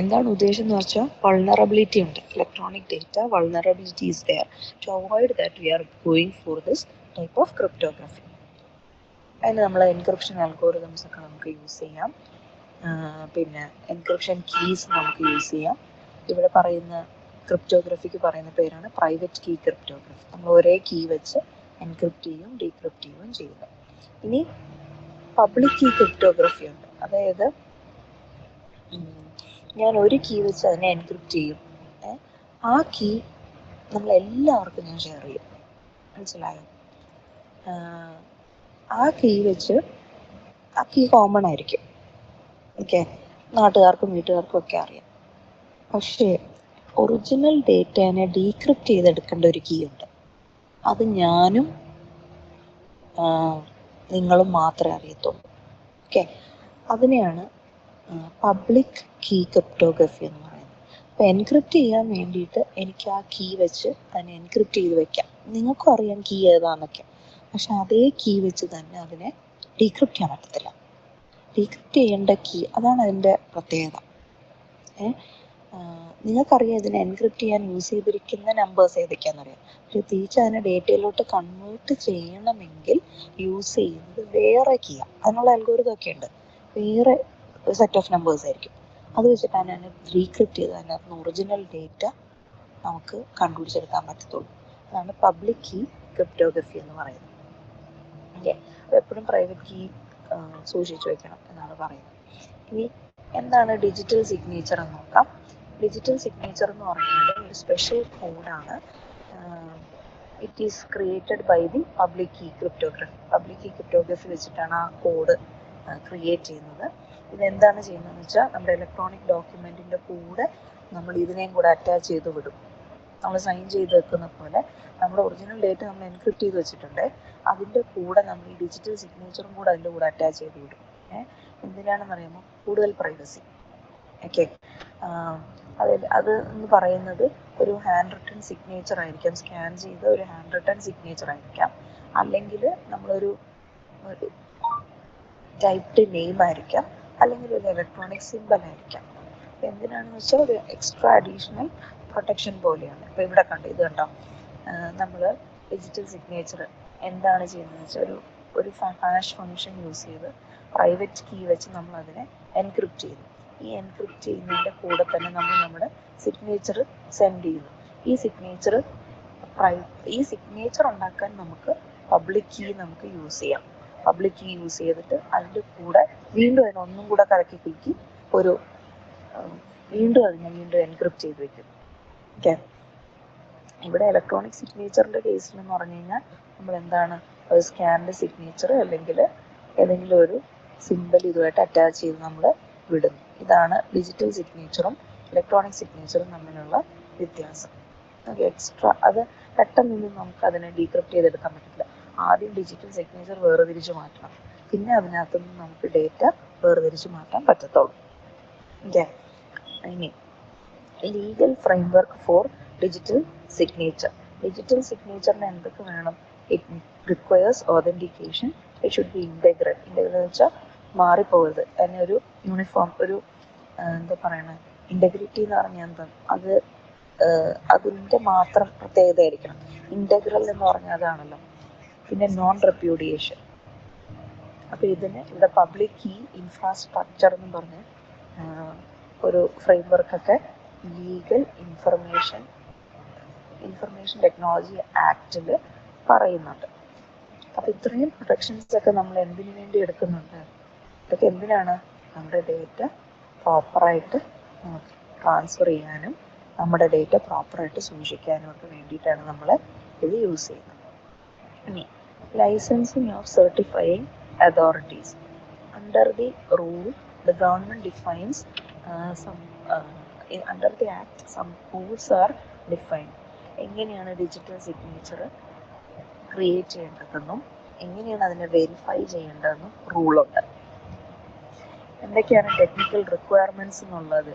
Speaker 1: എന്താണ് ഉദ്ദേശം എന്ന് വെച്ചാൽ വൾണറബിലിറ്റി ഉണ്ട്. Electronic data vulnerability is there. To avoid that we are going for this type of cryptography. അതിന് നമ്മൾ എൻക്രിപ്ഷൻ അൽഗോറിതംസ് ഒക്കെ നമുക്ക് യൂസ് ചെയ്യാം. പിന്നെ എൻക്രിപ്ഷൻ കീസ് നമുക്ക് യൂസ് ചെയ്യാം. ഇവിടെ പറയുന്ന ക്രിപ്റ്റോഗ്രഫിക്ക് പറയുന്ന പേരാണ് പ്രൈവറ്റ് കീ ക്രിപ്റ്റോഗ്രഫി. നമ്മൾ ഒരേ കീ വെച്ച് എൻക്രിപ്റ്റ് ചെയ്യും ഡീക്രിപ്റ്റ് ചെയ്യുകയും ചെയ്യുക. ഇനി പബ്ലിക് കീ ക്രിപ്റ്റോഗ്രഫി ഉണ്ട്. അതായത് ഞാൻ ഒരു കീ വെച്ച് അതിനെ എൻക്രിപ്റ്റ് ചെയ്യും. ആ കീ നമ്മളെല്ലാവർക്കും ഞാൻ ഷെയർ ചെയ്യും. മനസ്സിലായോ? ആ കീ വെച്ച് ആ കീ കോമൺ ആയിരിക്കും. ഓക്കെ, നാട്ടുകാർക്കും വീട്ടുകാർക്കും ഒക്കെ അറിയാം. പക്ഷേ ഒറിജിനൽ ഡേറ്റേനെ ഡീക്രിപ്റ്റ് ചെയ്തെടുക്കേണ്ട ഒരു കീ ഉണ്ട്. അത് ഞാനും നിങ്ങളും മാത്രമേ അറിയത്തുള്ളൂ. ഓക്കെ, അതിനെയാണ് പബ്ലിക് കീ ക്രിപ്റ്റോഗ്രഫി എന്ന് പറയുന്നത്. അപ്പോൾ എൻക്രിപ്റ്റ് ചെയ്യാൻ വേണ്ടിയിട്ട് എനിക്ക് ആ കീ വെച്ച് അതിനെ എൻക്രിപ്റ്റ് ചെയ്ത് വെക്കാം. നിങ്ങൾക്കും അറിയാം കീ ഏതാണെന്നൊക്കെ. പക്ഷെ അതേ കീ വെച്ച് തന്നെ അതിനെ ഡീക്രിപ്റ്റ് ചെയ്യാൻ പറ്റത്തില്ല. ഡീക്രിപ്റ്റ് ചെയ്യേണ്ട കീ, അതാണ് അതിൻ്റെ പ്രത്യേകത. നിങ്ങൾക്കറിയാം ഇതിനെ എൻക്രിപ്റ്റ് ചെയ്യാൻ യൂസ് ചെയ്തിരിക്കുന്ന നമ്പേഴ്സ് ഏതൊക്കെയാണെന്നറിയാം. പക്ഷെ തിരിച്ച് അതിനെ ഡേറ്റയിലോട്ട് കൺവേർട്ട് ചെയ്യണമെങ്കിൽ യൂസ് ചെയ്യുന്നത് വേറെ കീയാണ്. അതിനുള്ള അൽഗോരിതം ഒക്കെ ഉണ്ട്. വേറെ ഒരു സെറ്റ് ഓഫ് നമ്പേഴ്സ് ആയിരിക്കും. അത് വെച്ചിട്ടാണ് അതിനെ ഡീക്രിപ്റ്റ് ചെയ്ത് അതിനകത്ത് ഒറിജിനൽ ഡേറ്റ നമുക്ക് കണ്ടുപിടിച്ചെടുക്കാൻ പറ്റത്തുള്ളൂ. അതാണ് പബ്ലിക് കീ ക്രിപ്റ്റോഗ്രഫി എന്ന് പറയുന്നത്. ഓക്കെ, അപ്പോൾ എപ്പോഴും പ്രൈവറ്റ് കീ സൂക്ഷിച്ചു വെക്കണം എന്നാണ് പറയുന്നത്. ഇനി എന്താണ് ഡിജിറ്റൽ സിഗ്നേച്ചർ എന്ന് നോക്കാം. ഡിജിറ്റൽ സിഗ്നേച്ചർ എന്ന് പറയുന്നത് ഒരു സ്പെഷ്യൽ കോഡാണ്. It is created by the public key cryptography. Public key cryptography വെച്ചിട്ടാണ് ആ കോഡ് ക്രിയേറ്റ് ചെയ്യുന്നത്. ഇതെന്താണ് ചെയ്യുന്നതെന്ന് വെച്ചാൽ നമ്മുടെ ഇലക്ട്രോണിക് ഡോക്യുമെൻറ്റിൻ്റെ കൂടെ നമ്മൾ ഇതിനെയും കൂടെ അറ്റാച്ച് ചെയ്ത് വിടും. നമ്മൾ സൈൻ ചെയ്ത് വെക്കുന്ന പോലെ നമ്മുടെ ഒറിജിനൽ ഡേറ്റ നമ്മൾ എൻക്രിപ്റ്റ് ചെയ്ത് വെച്ചിട്ടുണ്ട്. അതിൻ്റെ കൂടെ നമ്മൾ ഈ ഡിജിറ്റൽ സിഗ്നേച്ചറും കൂടെ അതിൻ്റെ കൂടെ അറ്റാച്ച് ചെയ്ത് വിടും. എന്തിനാണെന്ന് അറിയുമ്പോൾ കൂടുതൽ പ്രൈവസി. ഓക്കെ, അത് എന്ന് പറയുന്നത് ഒരു ഹാൻഡ് റിട്ടൺ സിഗ്നേച്ചർ ആയിരിക്കാം. സ്കാൻ ചെയ്ത ഒരു ഹാൻഡ് റിട്ടൺ സിഗ്നേച്ചർ ആയിരിക്കാം. അല്ലെങ്കിൽ നമ്മളൊരു ടൈപ്ഡ് നെയിം ആയിരിക്കാം. അല്ലെങ്കിൽ ഒരു ഇലക്ട്രോണിക് സിംബൽ ആയിരിക്കാം. എന്തിനാണെന്ന് വെച്ചാൽ ഒരു എക്സ്ട്രാ അഡീഷണൽ പ്രൊട്ടക്ഷൻ പോലെയാണ്. ഇപ്പോൾ ഇവിടെ കണ്ടു, ഇത് കണ്ടോ, നമ്മൾ ഡിജിറ്റൽ സിഗ്നേച്ചർ എന്താണ് ചെയ്യുന്നതെന്ന് വെച്ചാൽ ഒരു ഹാഷ് ഫംഗ്ഷൻ യൂസ് ചെയ്ത് പ്രൈവറ്റ് കീ വെച്ച് നമ്മൾ അതിനെ എൻക്രിപ്റ്റ് ചെയ്യുന്നു. ഈ എൻക്രിപ്റ്റ് ചെയ്യുന്നതിൻ്റെ കൂടെ തന്നെ നമ്മൾ നമ്മുടെ സിഗ്നേച്ചർ സെൻഡ് ചെയ്യുന്നു. ഈ സിഗ്നേച്ചർ ഉണ്ടാക്കാൻ നമുക്ക് പബ്ലിക് കീ നമുക്ക് യൂസ് ചെയ്യാം. പബ്ലിക് കീ യൂസ് ചെയ്തിട്ട് അതിൻ്റെ കൂടെ വീണ്ടും അതിനൊന്നും കൂടെ കറക്കി കുലുക്കി വീണ്ടും എൻക്രിപ്റ്റ് ചെയ്ത് വെക്കും. ഓക്കെ, ഇവിടെ ഇലക്ട്രോണിക് സിഗ്നേച്ചറിൻ്റെ കേസിലെന്ന് പറഞ്ഞു കഴിഞ്ഞാൽ നമ്മൾ എന്താണ്, ഒരു സ്കാൻഡ് സിഗ്നേച്ചർ അല്ലെങ്കിൽ ഏതെങ്കിലും ഒരു സിംബൽ ഇതുമായിട്ട് അറ്റാച്ച് ചെയ്ത് നമ്മൾ വിടുന്നു. ഇതാണ് ഡിജിറ്റൽ സിഗ്നേച്ചറും ഇലക്ട്രോണിക് സിഗ്നേച്ചറും തമ്മിലുള്ള വ്യത്യാസം. ഓക്കെ, എക്സ്ട്രാ അത് പെട്ടെന്നൊന്നും നമുക്ക് അതിനെ ഡീക്രിപ്റ്റ് ചെയ്തെടുക്കാൻ പറ്റില്ല. ആദ്യം ഡിജിറ്റൽ സിഗ്നേച്ചർ വേർതിരിച്ച് മാറ്റണം, പിന്നെ അതിനകത്തുനിന്ന് നമുക്ക് ഡേറ്റ വേർതിരിച്ച് മാറ്റാൻ പറ്റത്തുള്ളൂ. ഓക്കെ, ഇനി legal framework for digital signature. Digital സിഗ്നേച്ചറിന് എന്തൊക്കെ വേണം? It requires authentication. It should be integral. Integral എന്ന് വെച്ചാൽ മാറിപ്പോകരുത്. അതിന് ഒരു യൂണിഫോം, ഒരു എന്താ പറയണത്, ഇൻറ്റഗ്രിറ്റി എന്ന് പറഞ്ഞാൽ എന്താ, അതിൻ്റെ മാത്രം പ്രത്യേകതയായിരിക്കണം. ഇൻറ്റഗ്രൽ എന്ന് പറഞ്ഞാൽ അതാണല്ലോ. പിന്നെ നോൺ റെപ്യൂഡിയേഷൻ. അപ്പോൾ ഇവിടെ പബ്ലിക് കീ ഇൻഫ്രാസ്ട്രക്ചർ എന്ന് പറഞ്ഞ് ഒരു ഫ്രെയിംവർക്കൊക്കെ ലീഗൽ ഇൻഫർമേഷൻ ടെക്നോളജി ആക്റ്റിൽ പറയുന്നുണ്ട്. അപ്പോൾ ഇത്രയും പ്രൊട്ടക്ഷൻസ് ഒക്കെ നമ്മൾ എന്തിനു വേണ്ടി എടുക്കുന്നുണ്ട്? ഇതൊക്കെ എന്തിനാണ്? നമ്മുടെ ഡേറ്റ പ്രോപ്പറായിട്ട് ട്രാൻസ്ഫർ ചെയ്യാനും നമ്മുടെ ഡേറ്റ പ്രോപ്പറായിട്ട് സൂക്ഷിക്കാനും ഒക്കെ വേണ്ടിയിട്ടാണ് നമ്മൾ ഇത് യൂസ് ചെയ്യുന്നത്. ഇനി licensing of certifying authorities. Under the rule the government defines under the act some rules are defined. എങ്ങനെയാണ് ഡിജിറ്റൽ സിഗ്നേച്ചർ ക്രിയേറ്റ് ചെയ്യേണ്ടതെന്നും എങ്ങനെയാണ് അതിനെ വെരിഫൈ ചെയ്യേണ്ടതെന്നും റൂളുണ്ട്. എന്തൊക്കെയാണ് ടെക്നിക്കൽ റിക്വയർമെൻറ്റ്സ് എന്നുള്ളത്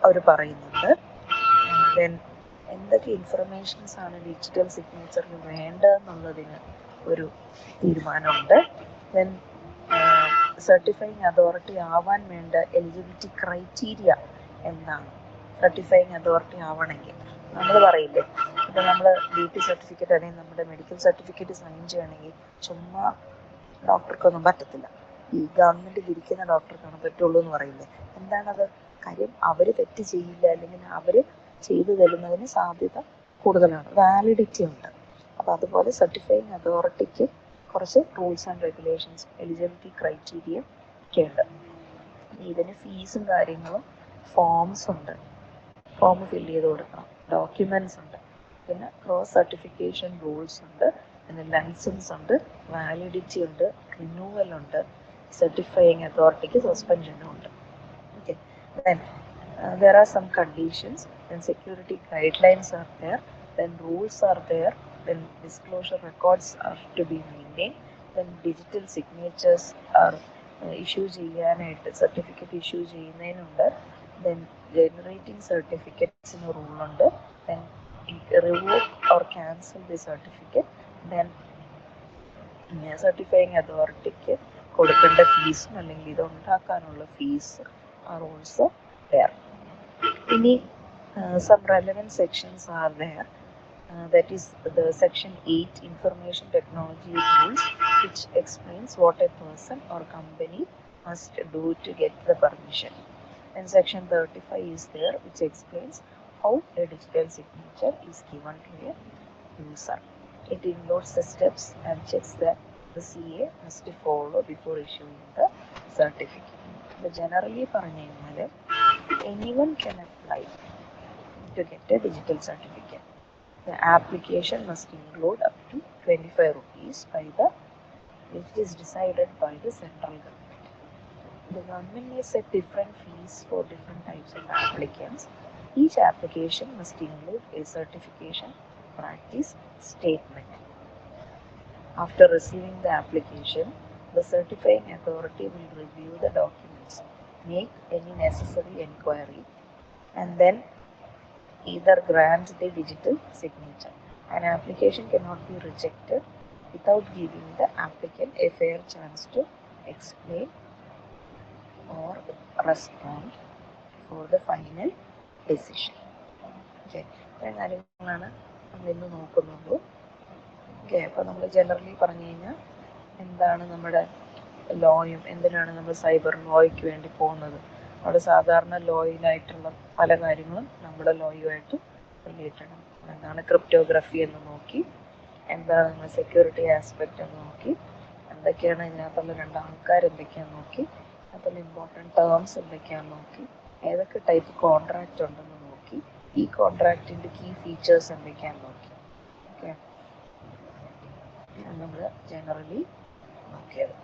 Speaker 1: അവർ പറയുന്നുണ്ട്. ദെൻ എന്തൊക്കെ ഇൻഫർമേഷൻസ് ആണ് ഡിജിറ്റൽ സിഗ്നേച്ചറിന് വേണ്ടതെന്നുള്ളതിന് ഒരു തീരുമാനമുണ്ട്. ദെൻ സർട്ടിഫൈങ് അതോറിറ്റി ആവാൻ വേണ്ട എലിജിബിലിറ്റി ക്രൈറ്റീരിയ എന്താണ്? സർട്ടിഫൈങ് അതോറിറ്റി ആവണമെങ്കിൽ നമ്മൾ പറയില്ലേ, ഇപ്പം നമ്മൾ BT സർട്ടിഫിക്കറ്റ് അല്ലെങ്കിൽ നമ്മുടെ മെഡിക്കൽ സർട്ടിഫിക്കറ്റ് സൈൻ ചെയ്യണമെങ്കിൽ ചുമ്മാ ഡോക്ടർക്കൊന്നും പറ്റത്തില്ല, ഈ ഗവൺമെൻറ് ഇരിക്കുന്ന ഡോക്ടർക്കാണ് പറ്റുള്ളൂ എന്ന് പറയില്ലേ. എന്താണത്? കാര്യം അവർ തെറ്റ് ചെയ്യില്ല, അല്ലെങ്കിൽ അവർ ചെയ്തു തരുന്നതിന് സാധ്യത കൂടുതലാണ്, വാലിഡിറ്റി ഉണ്ട്. അപ്പോൾ അതുപോലെ സർട്ടിഫൈങ് അതോറിറ്റിക്ക് കുറച്ച് rules and regulations, eligibility criteria ഒക്കെ ഉണ്ട്. ഇതിന് ഫീസും കാര്യങ്ങളും, ഫോംസ് ഉണ്ട്, ഫോം ഫില്ല് ചെയ്ത് കൊടുക്കണം, ഡോക്യുമെൻറ്റ്സ് ഉണ്ട്, പിന്നെ ക്രോസ് സർട്ടിഫിക്കേഷൻ റൂൾസ് ഉണ്ട്, പിന്നെ ലൈസൻസ് ഉണ്ട്, വാലിഡിറ്റി ഉണ്ട്, റിന്യൂവൽ ഉണ്ട്, സർട്ടിഫൈങ് അതോറിറ്റിക്ക് സസ്പെൻഷനും ഉണ്ട്. Okay, then there are some conditions, then security guidelines are there, then rules are there, then disclosure records are to be maintained, then digital signatures are issue ചെയ്യാനായിട്ട്, certificate issue ചെയ്യുന്നതിനുണ്ട്, then generating certificates in a rule ഉണ്ട്, then revoke or cancel the certificate, then certifying അതോറിറ്റിക്ക് കൊടുക്കേണ്ട ഫീസും അല്ലെങ്കിൽ ഇത് ഉണ്ടാക്കാനുള്ള fees are also there. ഇനി some relevant sections are there. That is the section 8 information technology rules, which explains what a person or company must do to get the permission. And section 35 is there, which explains how a digital signature is given to a user. It includes the steps and checks that the CA must follow before issuing the certificate. But generally പറഞ്ഞു കഴിഞ്ഞാൽ anyone can apply to get a digital certificate. The application must include up to 25 rupees which is decided by the central government. The government may set different fees for different types of applicants. Each application must include a certification practice statement. After receiving the application, the certifying authority will review the documents, make any necessary inquiry, and then either grant the digital signature. An application cannot be rejected without giving the applicant a fair chance to explain or respond for the final decision. Okay, ഇത്രയും കാര്യങ്ങളാണ് നമ്മളിന്ന് നോക്കുന്നത്. Okay, അപ്പോൾ നമ്മൾ generally പറഞ്ഞു കഴിഞ്ഞാൽ എന്താണ് നമ്മുടെ ലോയും, എന്തിനാണ് നമ്മൾ സൈബർ ലോയ്ക്ക് വേണ്ടി പോകുന്നത്, അവിടെ സാധാരണ ലോയിലായിട്ടുള്ള പല കാര്യങ്ങളും നമ്മുടെ ലോയുമായിട്ട് റിലേറ്റഡ് ആണ്. എന്താണ് ക്രിപ്റ്റോഗ്രഫി എന്ന് നോക്കി, എന്താണ് നമ്മൾ സെക്യൂരിറ്റി ആസ്പെക്റ്റ് എന്ന് നോക്കി, എന്തൊക്കെയാണ് ഇതിനകത്തുള്ള രണ്ട് ആൾക്കാർ എന്തൊക്കെയാണെന്ന് നോക്കി, അതിൽ ഇമ്പോർട്ടൻറ്റ് ടേംസ് എന്തൊക്കെയാണെന്ന് നോക്കി, ഏതൊക്കെ ടൈപ്പ് കോൺട്രാക്റ്റ് ഉണ്ടെന്ന് നോക്കി, ഈ കോൺട്രാക്റ്റിൻ്റെ കീ ഫീച്ചേഴ്സ് എന്തൊക്കെയാണെന്ന് നോക്കി. ഓക്കെ, നമ്മൾ ജനറലി നോക്കിയത്.